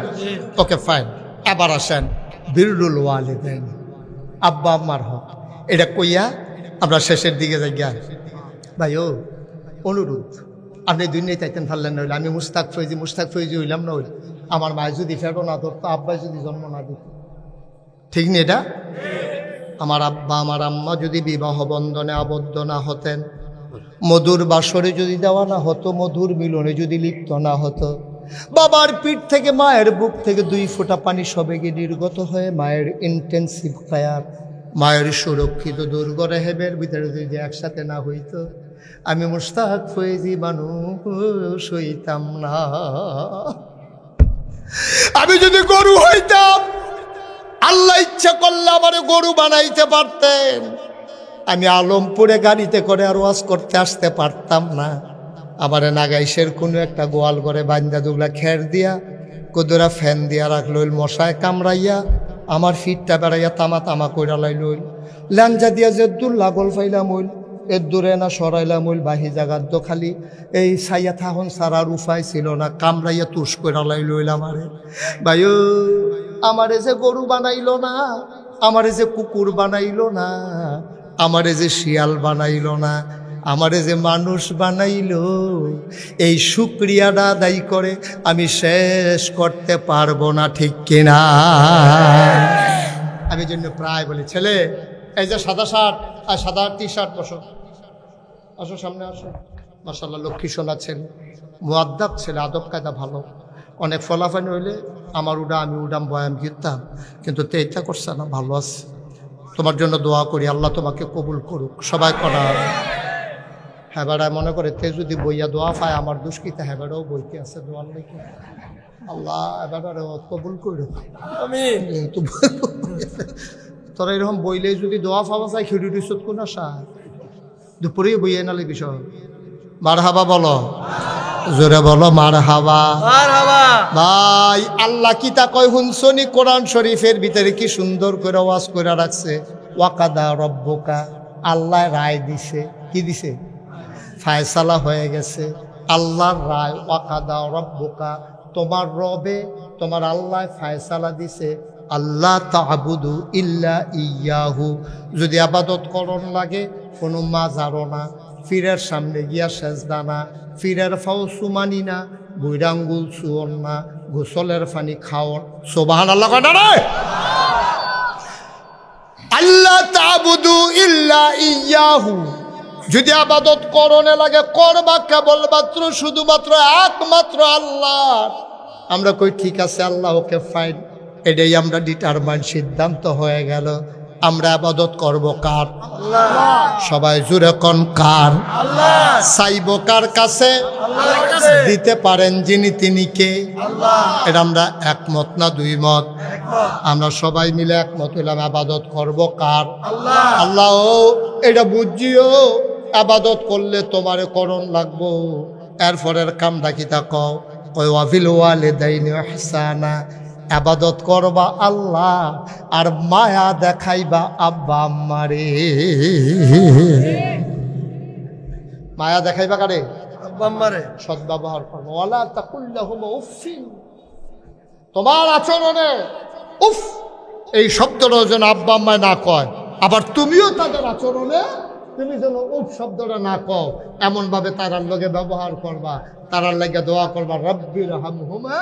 Okay fine. এবার আসেন বিরুল ওয়ালিদাইন, আব্বা আম্মার হক। এটা কইয়া আমরা শেষের দিকে যাই। ভাই অনুরোধ, আপনি দুনিয়ায় চাইতেন পারলেন না হইলে আমি মুস্তাক ফৈজি হইলাম না হইলে আমার মায়ের যদি ফেরো না ধরতো, আব্বাই যদি জন্ম না দিত, ঠিক নেই এটা? আমার আব্বা আমার আম্মা যদি বিবাহ বন্ধনে আবদ্ধ না হতেন, মধুর বাসরে যদি দেওয়া না হতো, মধুর মিলনে যদি লিপ্ত না হতো, বাবার পিঠ থেকে মায়ের বুক থেকে 2 ফোঁটা পানি সবেগে নির্গত হয়ে মায়ের ইন্টেন্সিভ কেয়ার, মায়ের সুরক্ষিত দুর্গ রেহেবের ভিতরে যদি একসাথে না হইতো, আমি মুস্তাক ফৈজি মানুষ হইতাম না। আমি যদি গরু হইতাম, আল্লাহ ইচ্ছা করলে আমার গরু বানাইতে পারতেন, আমি আলমপুরে গাড়িতে করে আর ওয়াজ করতে আসতে পারতাম না। আমার নাগাইশের কোনো একটা গোয়াল ঘরে বান্দা দুগলা খের দিয়া কদরা ফ্যান দিয়া রাখল, মশায় কামড়াইয়া আমার ফিটটা বেড়াইয়া তামা তামা কইরা লাইল, ল্যাঞ্জা দিয়া যে দূর লাগল ফাইলাম হইল, এর দূরে না সরাইলাম হইল, বাহি জাগার তো খালি এই সাইয়া থাহন সারার উপায় ছিল না, কামড়াইয়া তুষ কইরা লাইল আমারে। ভাই আমারে যে গরু বানাইল না, আমারে যে কুকুর বানাইল না, আমারে যে শিয়াল বানাইল না, আমারে যে মানুষ বানাইল, এই শুকরিয়াটা আদায় করে আমি শেষ করতে পারবো না, ঠিক কিনা? আমি জন্য প্রায় বলি, ছেলে এই যে সাদা শার্ট আর সাদা টি-শার্ট, বসো আসো সামনে আসো। মাশাআল্লাহ লক্ষ্মী সোনা ছেলে, মুআদ্দাব ছেলে, আদব কায়দা ভালো। অনেক ফলাফল হইলে আমার আমি উডাম বয়াম গিরতাম, কিন্তু তেইটা করছে না, ভালো আছে। তোমার জন্য দোয়া করি, আল্লাহ তোমাকে কবুল করুক। সবাই করা হ্যাঁ বেড়ায় মনে করে তে যদি বইয়া দোয়া পায় আমার দুষ্কৃতা, হ্যাঁ বেড়াও বইতে আছে দোয়ার লেগে, আল্লাহ এবার কবুল করুক। তোরা এরকম বইলে যদি দোয়া পাওয়া যায়, খিড়ি সুদ কোন আসা দুপুরে বইয়ে নালে বিষয়। মার হাবা বলো, জোরে বলো মার হাবা। ভাই আল্লাহ কি তা কয় হুনসনি, কোরআন শরীফের ভিতরে কি সুন্দর করে ওয়াজ করে রাখছে, ওয়াকাদা রব্বুকা, আল্লাহ রায় দিছে, কি দিছে? ফায়সালা হয়ে গেছে। আল্লাহর রায়, ওয়াকাদা রাব্বুকা, তোমার রবে, তোমার আল্লাহ ফায়সালা দিছে, আল্লাহ তা'বুদু ইল্লা ইয়াহু, যদি আবাদত করণ লাগে কোনো মাজারও না, ফিরের সামনে গিয়া সেজদা না, ফিরের ফাও সুমানি না, বুইরাঙ্গুল সুয়ন না, গোসলের পানি খাওন। সুবহানাল্লাহ কয় না রে? আল্লাহ তা'বুদু ইল্লা ইয়াহু, যদি আবাদত করণে লাগে করবা কেবলমাত্র শুধুমাত্র একমাত্র আল্লাহ। আমরা কই ঠিক আছে আল্লাহ, ওকে ফাইন, এটাই আমরা ডিটারমাইন, সিদ্ধান্ত হয়ে গেল। আমরা আবাদত করব কার? আল্লাহ। সবাই জুড়ে কোন কার? আল্লাহ। চাইব কার কাছে? আল্লাহর কাছে। দিতে পারেন যিনি, তিনি কে? আল্লাহ। এটা আমরা একমত না দুই মত? একমত। আমরা সবাই মিলে একমত হইলাম আবাদত করব কার? আল্লাহ। আল্লাহ এটা বুঝিও, আবাদত করলে তোমারে করণ লাগবো। এরপরের কামটা কি তা কও? কয় ওয়াফিল ওয়ালিদাইনি ইহসানা, আবাদত করবা আল্লাহ আর মায়া দেখাইবা আব্বা আম্মারে। মায়া দেখাইবা কারে? আব্বা আম্মারে। সদ্ব্যবহার করবো। ওয়ালা তাকুল লাহুমা উফিন, তোমার আচরণে উফ এই শব্দটা যেন আব্বা আম্মায় না কয়, আবার তুমিও তাদের আচরণে তুমি যেন উফ শব্দটা না কও, এমন ভাবে তারার লগে ব্যবহার করবা, তারার লাগে দোয়া করবা, রব্বির হামহুমা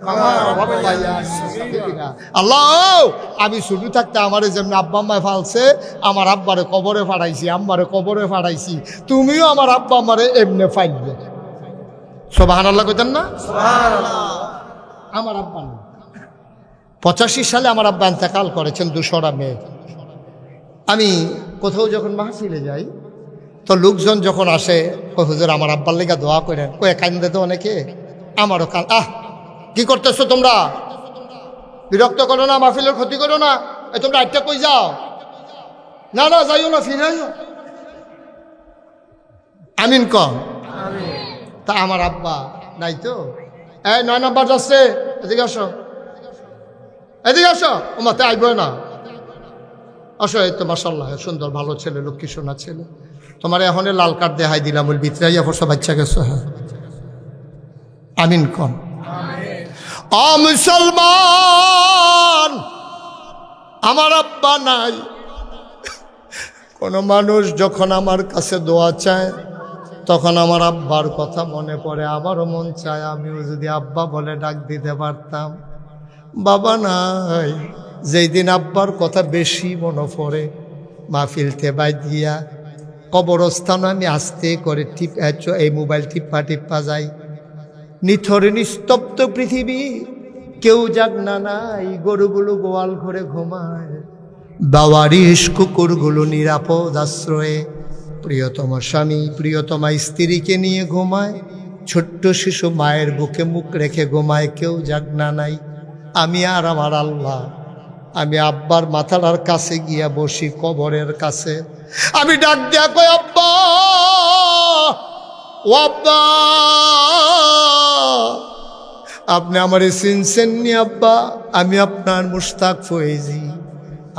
কামা রাব্বায়ানি সগীরা। আল্লাহ, আমি শুধু থাকতে আমারে যেমন আব্বা আম্মায় ফালছে, আমার আব্বারে কবরে ফাড়াইছি, আম্মারে কবরে ফাড়াইছি, তুমিও আমার আব্বা আম্মারে এমনে ফাইলবে। সুবহানাল্লাহ কইতেন না? সুবহানাল্লাহ। আমার আব্বা না, 85 সালে আমার আব্বা ইন্তেকাল করেছেন, 200টা মেয়ে। আমি কোথাও যখন মাহফিলে যাই তো লোকজন যখন আসে, কই হুজুর আমার আব্বার লেগে দোয়া করেন, কই কান্দে তো অনেকে, আমারও কান। কি করতেছো তোমরা? বিরক্ত করো না, মাহফিলের ক্ষতি করো না, তোমরা আটটা কই যাও? না না যাইও না, ফিরাইও। আমিন কম। তা আমার আব্বা নাই তো, 9 নম্বর যাচ্ছে, এদিকে আসো, এদিকে আসো। ও মাতে আইব না, আসো। এই তো মাশাআল্লাহ সুন্দর ভালো ছেলে, লক্ষ্মী সোনা ছেলে, তোমার এখন লাল কার্ড দেখাই দিলাম, ওই ভিতরাইয়া পড়ছো, বাচ্চা গেছো। হ্যাঁ আমিন কম। মুসলমান, আমার আব্বা নাই। কোন মানুষ যখন আমার কাছে দোয়া চায় তখন আমার আব্বার কথা মনে পড়ে, আমারও মন চায় আমিও যদি আব্বা বলে ডাক দিতে পারতাম। বাবা নাই, যেই দিন আব্বার কথা বেশি মনে পড়ে, মাহফিলতে বাই দিয়া কবরস্থান আমি আস্তে করে এই মোবাইল টিপ্পা যাই। নিথর নিস্তব্ধ পৃথিবী, কেউ জাগনা নাই, গরুগুলো গোয়াল ঘরে ঘুমায়, বাওয়ারিশ কুকুরগুলো নিরাপদ আশ্রয়ে, প্রিয়তম স্বামী প্রিয়তমা স্ত্রীকে নিয়ে ঘুমায়, ছোট্ট শিশু মায়ের বুকে মুখ রেখে ঘুমায়, কেউ জাগনা নাই। আমি আর আমার আল্লাহ, আমি আব্বার মাথাটার কাছে গিয়া বসি, কবরের কাছে। আমি ডাক দিয়া কই, আব্বা ও আব্বা, আপনি আমারে চিনছেন নি আব্বা? আমি আপনার মুশতাক ফয়েজি,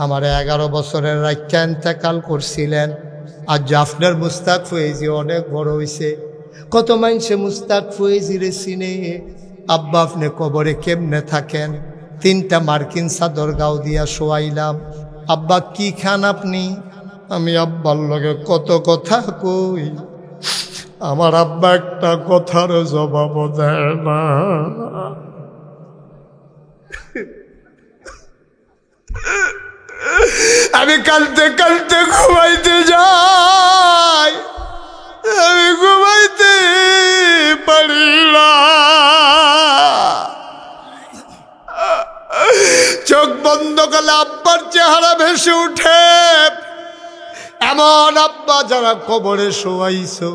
আমার 11 বছরের রাইখা ইন্তেকাল করছিলেন। আজ আপনার মুশতাক ফয়েজি অনেক বড় হইছে, কত মানুষে মুশতাক ফয়েজি রে চিনে। আব্বা আপনি কবরে কেমনে থাকেন? 3টা মার্কিন চাদর গাও দিয়া শোয়াইলাম। আব্বা কি খান আপনি? আমি আব্বার লগে কত কথা কই, আমার আব্বা একটা কথার জবাব দেয় না। আমি কালতে কালতে ঘুমাইতে যাই, আমি ঘুমাইতে পারি না। চোখ বন্ধ করলে আব্বার চেহারা ভেসে উঠে। এমন আব্বা যারা কবরে শোয়াইছো,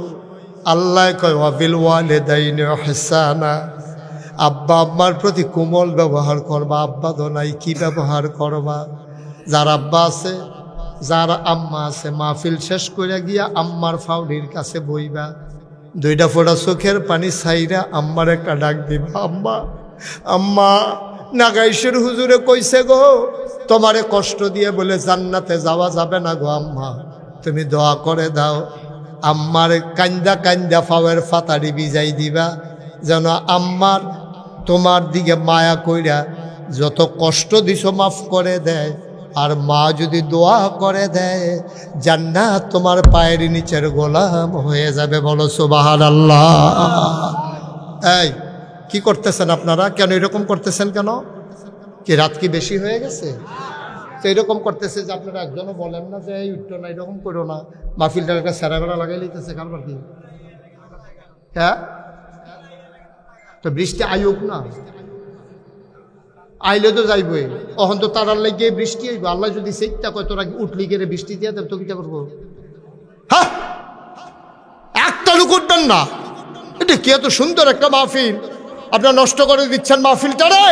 আল্লাহ কয় ওয়াবিল ওয়ালিদাইনি ইহসানা, আব্বা আম্মার প্রতি কোমল ব্যবহার করবা। আব্বা তো নাই, কি ব্যবহার করবা? যার আব্বা আছে, যার আম্মা আছে, মাহফিল শেষ করে গিয়া আম্মার ফাউলির কাছে বইবা, 2টা ফোঁটা চোখের পানি ছাইরা আম্মার একটা ডাক দিবা, আম্মা আম্মা নাগাইশের হুজুরে কইছে গো, তোমারে কষ্ট দিয়ে বলে জান্নাতে যাওয়া যাবে না গো আম্মা, তুমি দোয়া করে দাও। আম্মার কান্দা কান্দা ফাওয়ের ফাতারি বিজাই দিবা, যেন আম্মার তোমার দিকে মায়া কইরা যত কষ্ট দিছো মাফ করে দেয়। আর মা যদি দোয়া করে দেয়, জান্নাত তোমার পায়ের নিচের গোলাম হয়ে যাবে। বলো সুবহানাল্লাহ। এই কি করতেছেন আপনারা? কেন এরকম করতেছেন? কেন কি রাত কি বেশি হয়ে গেছে? তো এরকম করতেছে যে আপনারা একজনও বলেন না যে এই উঠতো না, এরকম করো না, মাহফিলটার একটা সেরাবেলা লাগাই লিতেছে কারবার কি? হ্যাঁ, তো বৃষ্টি আইব না, আইলে তো যাইবই। অহন তো তারার লাগিয়ে বৃষ্টি আইব। আল্লাহ যদি সেইটা কয় তোরা উঠলি গেলে বৃষ্টি দিয়ে দেব, তো কিটা করবো? হ্যাঁ, একটা লোক উঠবেন না। এটা কি এত সুন্দর একটা মাহফিল, আপনারা নষ্ট করে দিচ্ছেন মাহফিলটা রে।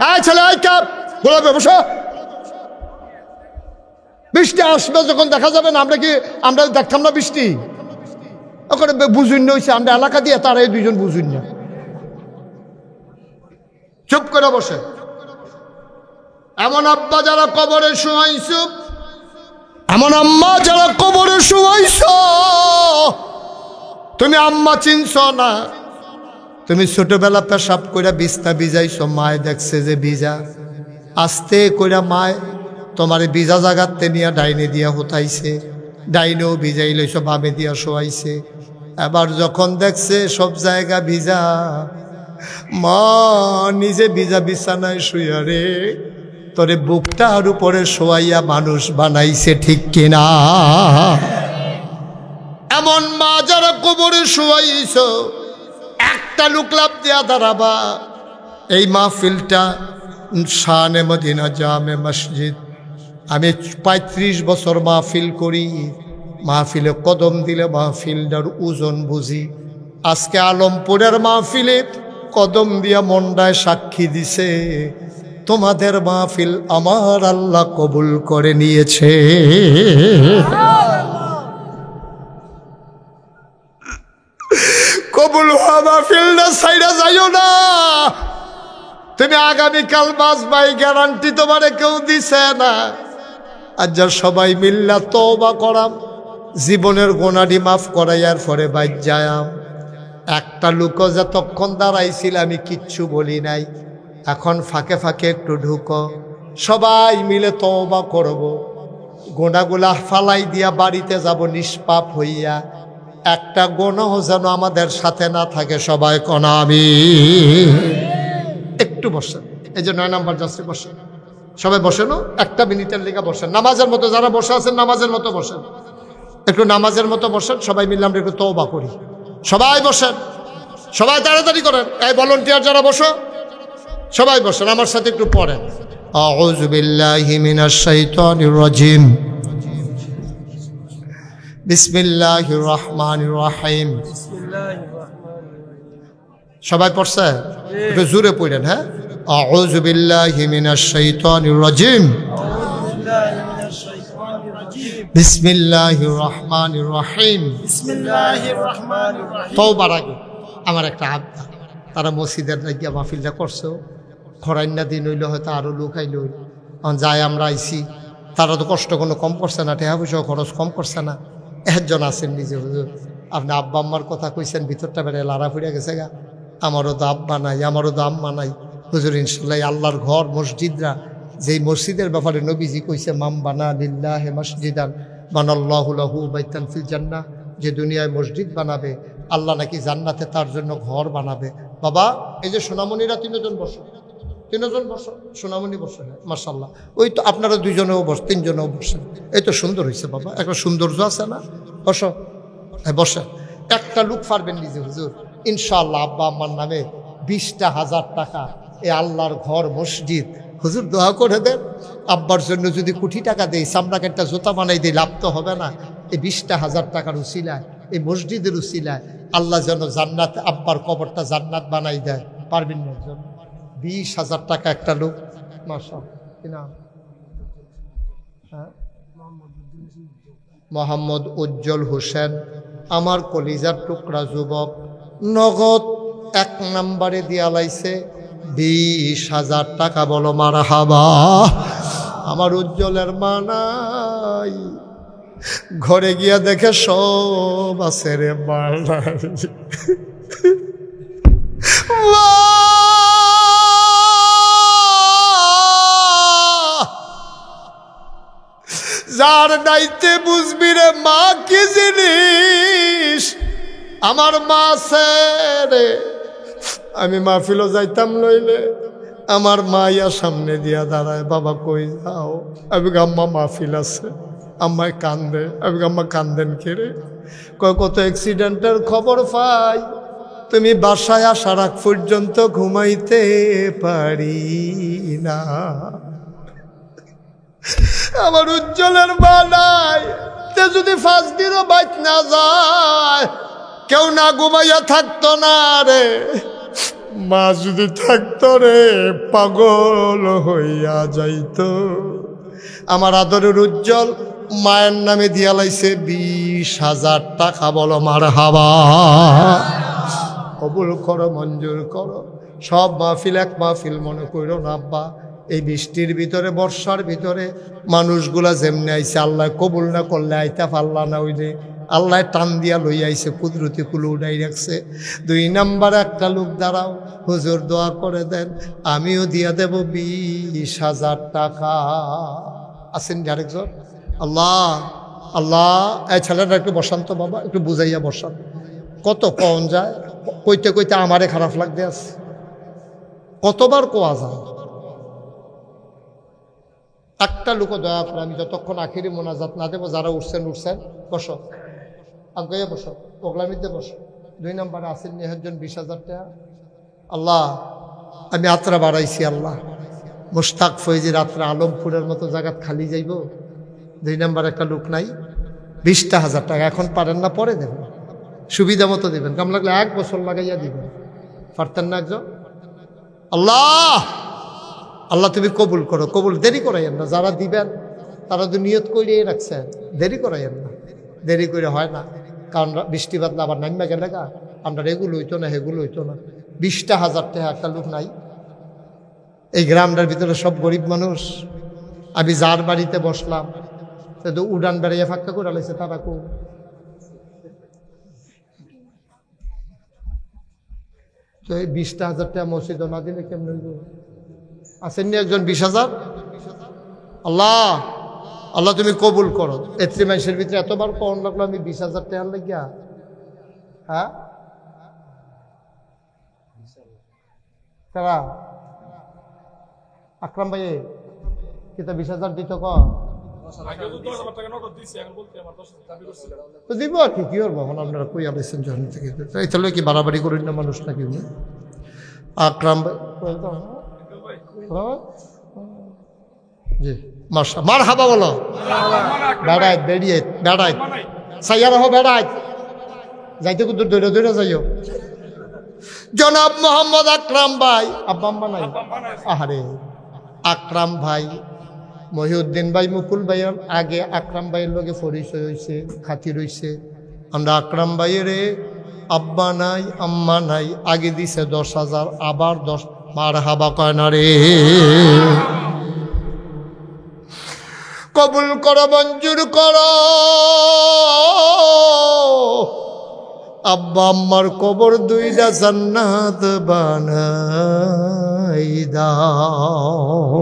হ্যাঁ ছেলে, আই কাপ গোলাপে বসো। বৃষ্টি আসবে যখন দেখা যাবে না, আমরা দেখতাম না বৃষ্টি? ওখানে বুঝুন হয়েছে আমরা এলাকা দিয়ে, তারা এই দুইজন বুঝুন না, চুপ করে বসে। এমন আব্বা যারা কবরে শুয়াইছ, এমন আম্মা যারা কবরে শুয়াইছ, তুমি আম্মা চিনছ না। তুমি ছোটবেলা পেশাব কইরা বিছনা ভিজাইছ, মায় দেখছে যে ভিজা, আস্তে কইরা মায় তোমার ভিজা জাগাতে নিয়ে ডাইনে দিয়া হতাইছে, ডাইনেও ভিজাই লইছ, বামে দিয়া শোয়াইছে। এবার যখন দেখছে সব জায়গা ভিজা, মা নিজে ভিজা বিছানায় শুইয়া রে তোরে বুকটার উপরে শোয়াইয়া মানুষ বানাইছে, ঠিক কিনা? এমন মা যারা কবরে শোয়াইছ, একটা লোক লাভ দিয়া দাঁড়াবা। এই মাহফিলটা শানে মদিনা জামে মসজিদ, আমি 35 বছর মাহফিল করি। মাহফিলে কদম দিলে মাহফিলটার ওজন বুঝি। আজকে আলমপুরের মাহফিলে কদম দিয়া মন্ডায় সাক্ষী দিছে, তোমাদের মাহফিল আমার আল্লাহ কবুল করে নিয়েছে। কবুল হওয়া মাহফিলটা ছাইড়া যাইও না। তুমি আগামীকাল বাঁচবাই, গ্যারান্টি তোমারে কেউ দিছে না। আর যা সবাই মিল্লা তওবা করাম, জীবনের গোনাডি মাফ করাইয়ার পরে বাইর যায়াম। একটা লোক যতক্ষণ দাঁড়াইছিল আমি কিচ্ছু বলি নাই, এখন ফাঁকে ফাঁকে একটু ঢুকো, সবাই মিলে তওবা করব, গোনাগুলা ফালাই দিয়া বাড়িতে যাব নিষ্পাপ হইয়া। একটা গুনাহ যেন আমাদের সাথে না থাকে। সবাই কোন আমিন। একটু বসেন, এই যে 9 নম্বর যাচ্ছে, বসেন সবাই, বসেন, 1 মিনিটের লেগে বসেন। নামাজের মতো যারা বসে আছেন নামাজের মতো বসেন, একটু নামাজের মতো বসেন। সবাই মিললে আমরা একটু তওবা করি। সবাই বসেন, সবাই তাড়াতাড়ি করেন। এই ভলান্টিয়ার যারা বসো সবাই বসেন, আমার সাথে একটু পড়েন। আউযু বিল্লাহি মিনাশ শাইতানির রাজিম, বিসমিল্লাহির রহমানির রহিম। সবাই পড়ছে? একটু জোরে পড়েন। হ্যাঁ, আউযু বিল্লাহি মিনাশ শাইতানির রাজিম, বিসমিল্লাহির রহমানির রহিম। তওবার আগে আমার একটা আবদা, তারা মসজিদের লাগিয়া মাহফিলটা করছো, খরাইন্না দিন হইলে হয়তো আরো লোক আইল, যায় আমরা আইসি, তারা তো কষ্ট কোনো কম করছে না, টাকা পয়সা খরচ কম করছে না। একজন আছেন নিজে, হুজুর আপনি আব্বা আম্মার কথা কইছেন, ভিতরটা বেড়ে লাড়া ফুড়ে গেছে গা, আমারও তো আব্বা নাই, আমারও তো আম্মা নাই। হুজুর ইনশাল্লাহ আল্লাহর ঘর মসজিদরা, যেই মসজিদের ব্যাপারে নবীজি কইছে মাম বানা লিল্লাহি মসজিদান বানাল্লাহু লাহু বাইতান ফিল জান্নাহ, যে দুনিয়ায় মসজিদ বানাবে আল্লাহ নাকি জান্নাতে তার জন্য ঘর বানাবে। বাবা এই যে সোনামণিরা 3 জন বসো, 3 জন বসো, সোনামণি বসো। হ্যাঁ মাশাআল্লাহ, ওই তো আপনারা 2 জনেও বস, 3 জনেও বসেন। এই তো সুন্দর হয়েছে বাবা, একটা সৌন্দর্য আছে না? বসো, হ্যাঁ বসে। একটা লোক পারবেন নিজে, হুজুর ইনশাআল্লাহ আব্বা আম্মার নামে 20,000 টাকা এ আল্লাহর ঘর মসজিদ, হুজুর দোয়া করে দেন। আব্বার জন্য যদি কোটি টাকা দেই, সামনাকে একটা জুতা বানাই দিই, লাভ তো হবে না? এই 20,000 টাকার উসিলায়, এই মসজিদের উসিলায় আল্লাহ যেন জান্নাত, আব্বার কবরটা জান্নাত বানাই দেয়। পারবেন না? 20,000 টাকা একটা লোক। মাশাআল্লাহ, কি নাম? হ্যাঁ, মোহাম্মদ উজ্জ্বল হোসেন, আমার কলিজার টুকরা যুবক, নগদ 1 নম্বরে দিয়া লাইছে 20,000 টাকা। বলো মারহাবা। আমার উজ্জ্বলের মা নাই, ঘরে গিয়া দেখে সব আছে রে বাড়াই। যার নাইতে বুঝবি রে মা কি জিনিস। আমার মা আছে রে, আমি মাহফিলও যাইতাম লইলে আমার মা ইয়া সামনে দিয়া দাঁড়ায়, বাবা কই যাও? আমি আম্মা মাহফিল আছে। আম্মায় কান্দে, আমি আম্মা কান্দেন কেড়ে? কয় কত অ্যাক্সিডেন্টের খবর পাই, তুমি বাসায় আসার আগ পর্যন্ত ঘুমাইতে পারি না। আমার উজ্জ্বলের মা নাই, তে যদি 5 দিনও বাইত না যায় কেউ না ঘুমাইয়া থাকতো না রে। মা যদি থাকতো রে পাগল হইয়া যাইতো। আমার আদরের উজ্জ্বল মায়ের নামে দিয়া লাইছে 20,000 টাকা। বলো মারহাবা। কবুল করো, মঞ্জুর করো। সব মাহফিল এক মাহফিল মনে করো না আব্বা। এই বৃষ্টির ভিতরে, বর্ষার ভিতরে মানুষগুলা যেমনি আইছে, আল্লাহ কবুল না করলে আইতা পারলা না। ওইলে আল্লাহ টান দিয়া লই আইছে, কুদরতি কুলু উঠাই রাখছে। 2 নাম্বারে একটা লোক দাঁড়াও, হুজুর দোয়া করে দেন, আমিও দিয়া দেব 20,000 টাকা। আসেন আরেকজন। আল্লাহ আল্লাহ, এই ছেলেটা একটু বসান্ত বাবা, একটু বুঝাইয়া বসান। কত কন যায়, কইতে কইতে আমারে খারাপ লাগতে আছে। কতবার কোয়া যায়। একটা লোক দয়া করে, আমি যতক্ষণ আখিরি মোনাজাত না দেবো, যারা উঠছেন উঠছেন, বসো আগে বসো, ওগলামিতে বসো। 2 নম্বরে আসেন নিহজন 20,000 টাকা। আল্লাহ আমি আত্রা বাড়াইছি, আল্লাহ মুশতাক ফৈজির আত্রা আলমপুরের মতো জায়গা খালি যাইব। 2 নম্বরে একটা লোক নাই, 20,000 টাকা। এখন পারেন না পরে দেবেন, সুবিধা মতো দেবেন, কাম লাগলে 1 বছর লাগাইয়া দিবেন। পারতেন না একজন? আল্লাহ আল্লাহ তুমি কবুল করো, কবুল। দেরি করাইয়েন না, যারা দিবেন তারা তো নিয়ত করিয়ে রাখছেন, দেরি করাইয়েন না। দেরি করে হয় না, কারণ বৃষ্টি বাদলা আবার নামা গেলে গা আমরা এগুলো হইতো না, হেগুলো হইতো না। 20,000 টাকা একটা লোক নাই। এই গ্রামটার ভিতরে সব গরিব মানুষ। আমি যার বাড়িতে বসলাম তো উড়ান বেড়াইয়া ফাঁকা করে লাইছে, তারা কো তো এই 20,000 টাকা মসজিদ না দিলে কেমন হইব? আসেননি একজন 20,000? আল্লাহ আল্লাহ তুমি কবুল করো। এত্রি মানুষের ভিতরে এতবার কম লাগলো আমি 20,000 টাকা লাগিয়া। হ্যাঁ তারা আকরাম ভাই কিতা 20,000 দিত ক দিব আর কি করবো এখন? আপনারা কই আলেছেন যখন থেকে, এই তাহলে কি বাড়াবাড়ি করেন না মানুষ নাকি? আকরাম ভাই জি মাশা মারহাবা বলো। বেড়াই বেরিয়ে বেড়াই সাইয়া রহ, বেড়াই যাইতে কিন্তু দৌড়ে দৌড়ে যাইও। জনাব মোহাম্মদ আকরাম ভাই, আব্বা আম্মা নাই? আহারে আকরাম ভাই, মহিউদ্দিন ভাই, মুকুল ভাইয়ের আগে আকরাম ভাইয়ের লগে পরিচয় হয়েছে, খাতির হয়েছে। আমরা আকরাম ভাইয়ের আব্বা নাই আম্মা নাই, আগে দিছে 10,000, আবার 10। মারহাবা কয় না রে? কবুল করো, মঞ্জুর করো। আব্বা আম্মার কবর 2টা জান্নাত বানাই দাও,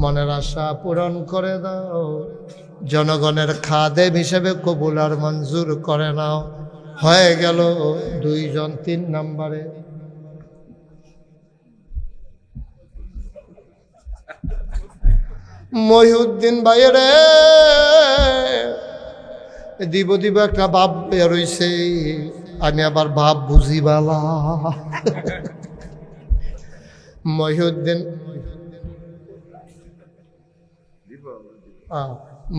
মনের আশা পূরণ করে দাও, জনগণের খাদেম হিসেবে কবুল আর মঞ্জুর করে নাও। হয়ে গেল 2 জন। 3 নম্বরে মহিউদ্দিন ভাইয়ের দিব দিব একটা ভাব বের হইছে, আমি আবার ভাব বুঝি বালা। মহিউদ্দিন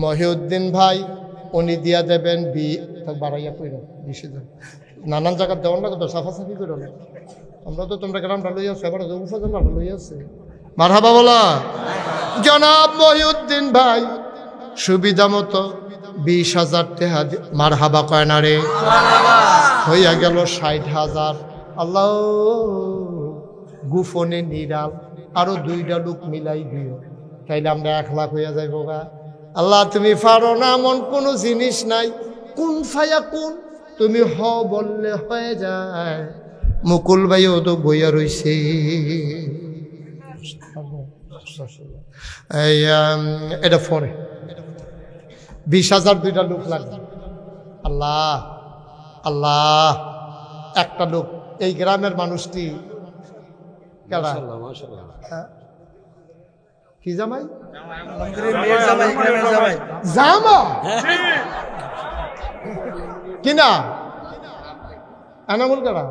মহিউদ্দিন ভাই উনি দিয়া দেবেন বাড়াইয়া কইর 20,000। নানান জায়গায় দেওয়ার লাগে তো, সাফাসাফি করো না। আমরা তো তোমরা গ্রামটা লই আসছো, এবার উপজেলা লই আছে। মারহাবা বলা। জনাব মহিউদ্দিন ভাই সুবিধা মতো 20,000 টাকা। মারহাবা কয় না রে? হইয়া গেল 60,000। আল্লাহ গুফনে নিরাল আরো 2টা লোক মিলাই দিও, তাইলে আমরা 1 লাখ হইয়া যাইব গা। আল্লাহ তুমি পারো না এমন কোনো জিনিস নাই, কুন ফায়া কুন, তুমি হ বললে হয়ে যায়। মুকুল ভাইও তো বইয়া রইছে। এটা পরে 20,000 দুইটা লোক লাগবে। আল্লাহ আল্লাহ, একটা লোক, এই গ্রামের মানুষটি কেডা? হ্যাঁ? কি জামাই? জামা কিনা এনামুল কেডা?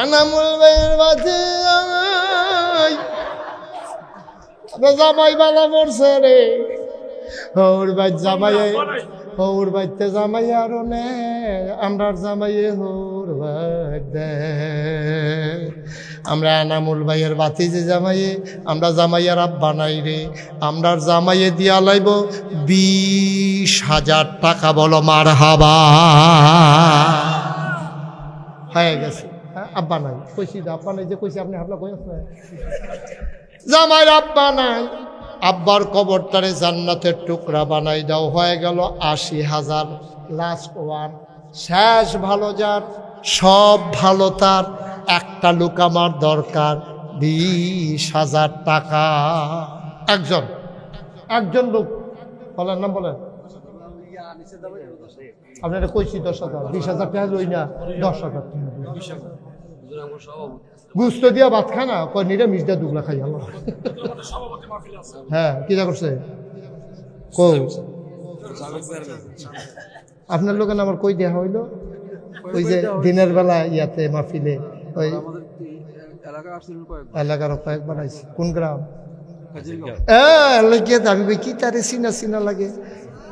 এনামুল ভাইয়ের বাতি জামাই বালা পড়ছে রে। ওর ভাই জামাই, ওর বাইতে জামাই আরো নে, আমরার জামাইয়ে হোর ভাই দে। আমরা এনামুল ভাইয়ের বাতি যে জামাইয়ে, আমরা জামাইয়ার আব্বা নাই রে। আমরার জামাইয়ে দিয়া লাইব 20,000 টাকা। বলো মারহাবা। হয়ে গেছে। আব্বা নাই কইছি, আব্বা নাই যে কইছি আপনি হাবলা কই আছে। জামাইয়ের আব্বা নাই, আব্বার কবরটারে জান্নাতের টুকরা বানাই দাও। হয়ে গেল 80,000। লাস্ট ওয়ান, শেষ ভালো যার, সব ভালো তার, একটা লোক আমার দরকার, 20,000 টাকা। একজন একজন লোক বলেন না, বলেন। আপনারা কইছি 10,000, 20,000 টাকা লই না, 10,000 টাকা গুস্ত দিয়া ভাত খানা কয় নিরামিষ দিয়া দুগলা খাই। আল্লাহ হ্যাঁ, কি যা করছে আপনার লোকের আমার কই দেয়া হইল? ওই যে দিনের বেলা ইয়াতে মাহফিলে ওই এলাকার কয়েকবার আইছি। কোন গ্রাম? আমি ভাই কি তারে চিনা চিনা লাগে,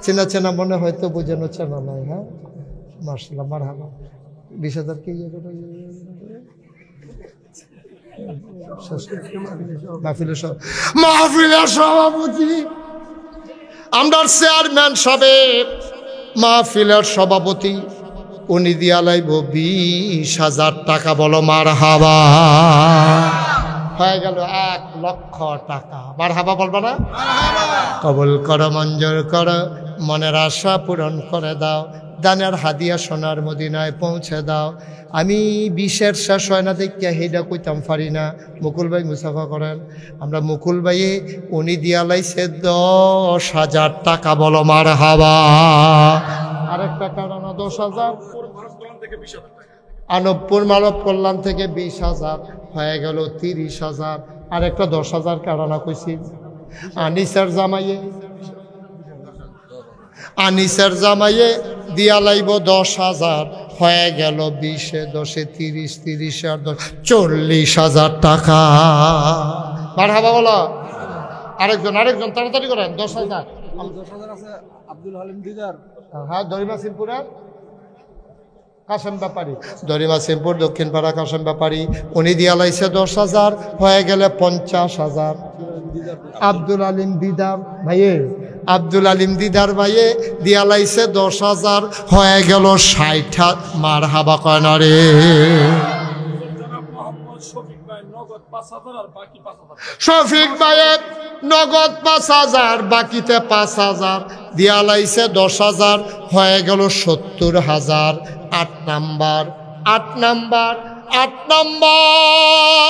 চেনা চেনা মনে হয়তো বোঝানো চেনা নাই। হ্যাঁ মার্শাল্লাহ, মারহাবা। 20,000 কি মাহফিলের সভাপতি, আমরা চেয়ারম্যান সাহেব, মাহফিলের সভাপতি, উনি দিয়া লাইব 20,000 টাকা। বলো মারহাবা। হয়ে গেল 1,00,000 টাকা। মারহাবা বলবা না? কবুল করো, মঞ্জুর করো, মনের আশা পূরণ করে দাও, দানের হাদিয়া সোনার মদিনায় পৌঁছে দাও। আমি 20-এর শেষ হয় না দেখিয়া হেডা কইতাম পারি না। মুকুল ভাই মুসাফা করেন। আমরা মুকুল ভাইয়ে উনি দিয়া লাইছে 10,000 টাকা। বলো মারহাবা। আরেকটা কারণ 10,000, আনবপুর মানব কল্যাণ থেকে 20,000 হয়ে গেল 30,000। আরেকটা 10,000 কারণা কইছি। আনিসের জামাইয়ে, আনিসের জামাইয়ে দিয়া লাইব 10,000 হয়ে গেল 20-এ 10-এ 30, 30 আর 10 40,000 টাকা। মারহাবা বলো। আরেকজন আরেকজন তাড়াতাড়ি করেন। 10,000 আছে আব্দুল হালিম দিদার। হ্যাঁ, দরিমা সিমপুরের কাশেম ব্যাপারী, দরিমা সিমপুর দক্ষিণ পাড়া কাশেম ব্যাপারী, উনি দিয়া লাইছে 10,000 হয়ে গেলে 50,000। আব্দুল আলিম দিদার ভাইয়ে, আব্দুল আলিম দিদার ভাইয়ে দিয়া লাইছে 10,000 হয়ে গেল 60। মারহাবা কয় না রে। শফিক ভাইয়ের নগদ 5,000, বাকিতে 5,000 দিয়া লাইছে 10,000 হয়ে গেল 70,000। 8 নাম্বার 8 নাম্বার 8 নাম্বার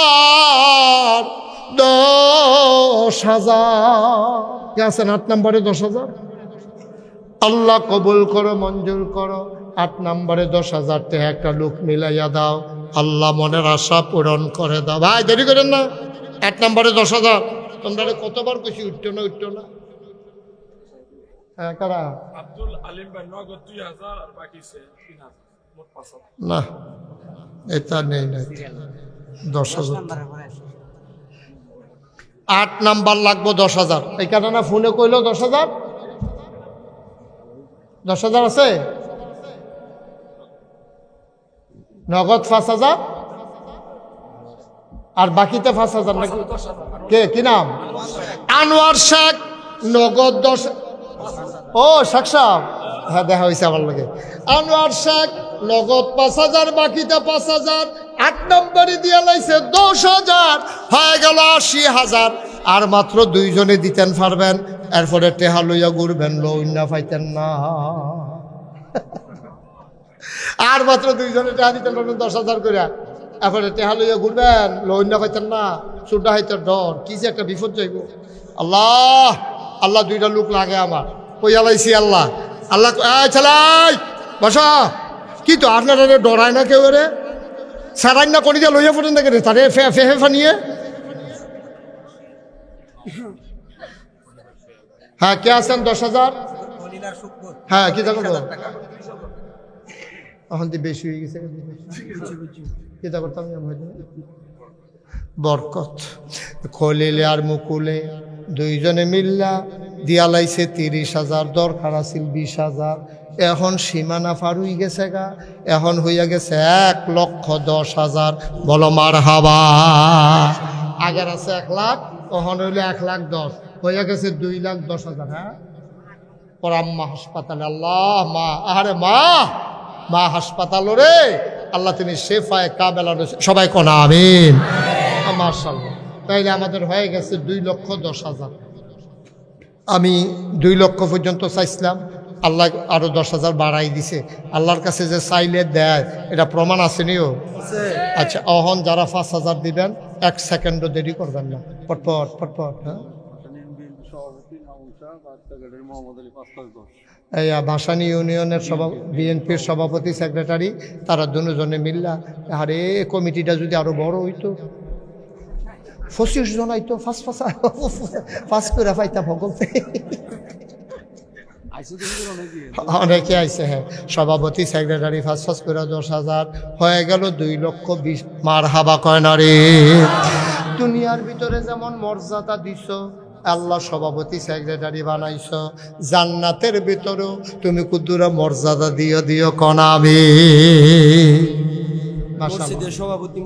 10,000। কে আছেন 8 নাম্বারে 10,000? আল্লাহ কবুল করো, মঞ্জুর করো। 8 নাম্বারে 10,000 টাকা একটা লোক মিলাইয়া দাও। আল্লাহ মনের আশা পূরণ করে দাও। ভাই দেরি করেন না। 8 নাম্বারে 10,000। তোমরা কতবার কইছি উঠতো না, উঠতো না। হ্যাঁ, কারা? আব্দুল আলিম ভাই নগদ 2,000 আর বাকি 3,000, মোট 5,000। না, এটা নেই না। 10,000 8 নাম্বার লাগবো 10,000। এই কারণে ফোনে কইলো 10,000। 10,000 আছে? নগদ 5,000 আর বাকিতে 5,000 নাকি? কে কি নাম? আনোয়ার শেখ। নগদ 10। ও শেখ সাহেব, হ্যাঁ দেখা হয়েছে আমার লাগে। আনোয়ার শেখ নগদ 5,000, বাকিতে 5,000। 8 নম্বরে দিয়া লাইছে 10,000, হয়ে গেল 80,000। আর মাত্র 2 জনে দিতেন পারবেন, এরপরে টেহা লইয়া ঘুরবেন, লইনা পাইতেন না। আর মাত্র 2 জনে টেহা দিতেন পারবেন 10,000 করে, এরপরে টেহা লইয়া ঘুরবেন, লইনা পাইতেন না। সুডা হইতে ডর, কি যে একটা বিপদ যাইব। আল্লাহ আল্লাহ 2টা লোক লাগে আমার, কইয়া লাইছি আল্লাহ আল্লাহ। চালাই বসা, কি তো আপনারা ডরায় না কেউ রে? সারাই না করি দিয়ে লইয়া পড়েন দেখে তারে ফেহে ফানিয়ে। হ্যাঁ, কে আছেন? 10,000। হ্যাঁ, কি থাকো এখন তো বেশি হয়ে গেছে, কি তা করতাম বরকত। খলিলে আর মুকুলে 2 জনে মিল্লা দিয়া লাইছে 30,000, দরকার আছিল 20,000। এখন সীমানা পার হয়ে গেছে গা, এখন হইয়া গেছে 1,10,000। বলো মারহাবা। আগের আছে 1 লাখ, তখন হইলে 1,10,000, হইয়া গেছে 2,10,000। হ্যাঁ, পর আম্মা হাসপাতালে। আল্লাহ মা, আরে মা, মা হাসপাতাল রে আল্লাহ তুমি শেফায়ে কামেলা, সবাই কোন আমিন। মাশাআল্লাহ। তাইলে আমাদের হয়ে গেছে 2,10,000। আমি 2 লক্ষ পর্যন্ত চাইছিলাম, আল্লাহ আরো 10,000 বাড়াই দিছে। আল্লাহর কাছে যে চাইলে দেয়, এটা প্রমাণ আছে নিও। আচ্ছা, অহন যারা 5,000 দিবেন 1 সেকেন্ডও দেরি করবেন না, পটপট পটপট। হ্যাঁ, এই ভাসানী ইউনিয়নের বিএনপির সভাপতি, সেক্রেটারি, তারা 2 জনে মিল্লা, আরে কমিটিটা যদি আরো বড় হইতো, 25 জন আইতো, ফাঁস করে পাইতা ভগবতে। অনেকে আইসে। হ্যাঁ, সভাপতি, সেক্রেটারি ফাঁস করে 10,000 হয়ে গেল 2,20,000। মারহাবা কয় না রে? দুনিয়ার ভিতরে যেমন মর্যাদা দিছ, আল্লাহ সভাপতি সেক্রেটারি বানাইছ, জান্নাতের ভিতরেও তুমি কুদুরা মর্যাদা দিও দিও কনাবে। মসজিদের সভাপতি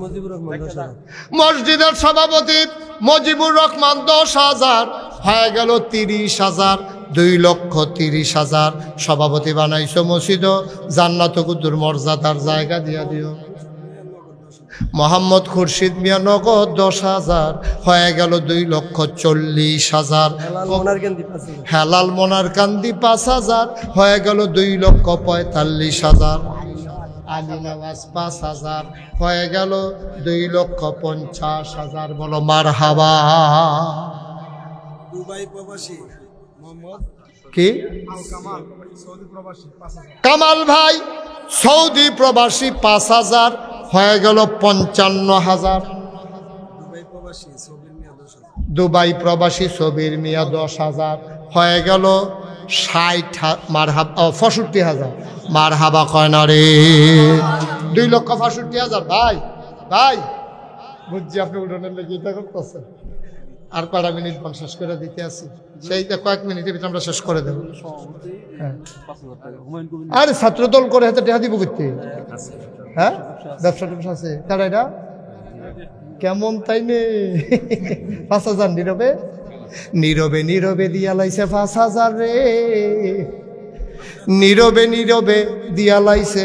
মজিবুর রহমান 10,000 হয়ে গেল 30,000। 2,30,000 সভাপতি বানাইছো মসজিদ, জান্নাত কুদুর মর্যাদার জায়গা দিয়া দিও। মোহাম্মদ খুরশিদ মিয়া নগদ 10,000 হয়ে গেল 2,40,000। হেলাল মোনার কান্দি 5,000 হয়ে গেল 2,45,000। আলী নওয়াজ 5,000 হয়ে গেল 2,50,000। বলো মারহাবা। দুবাই প্রবাসী কি কামাল ভাই, সৌদি প্রবাসী 5,000 হয়ে গেল 55,000। দুবাই প্রবাসী সবির মিয়া 10,000 হয়ে গেল 65,000। মারহাবা কয় না রে? 2,65,000। ভাই ভাই বুঝছি আপনি উঠোনের লেগে এটা করতেছেন। আর কয়টা মিনিট শেষ করে দিতে আছি, সেইটা কয়েক মিনিটের ভিতরে আমরা শেষ করে দেবো। আরে ছাত্রদল করে হাতে টেহা দিব করতে। হ্যাঁ, ব্যবসা টুবসা আছে তারা, এটা কেমন তাই নে? 5,000 নীরবে নীরবে নীরবে দিয়া লাইছে 5,000 রে, নীরবে নীরবে দিয়া লাইছে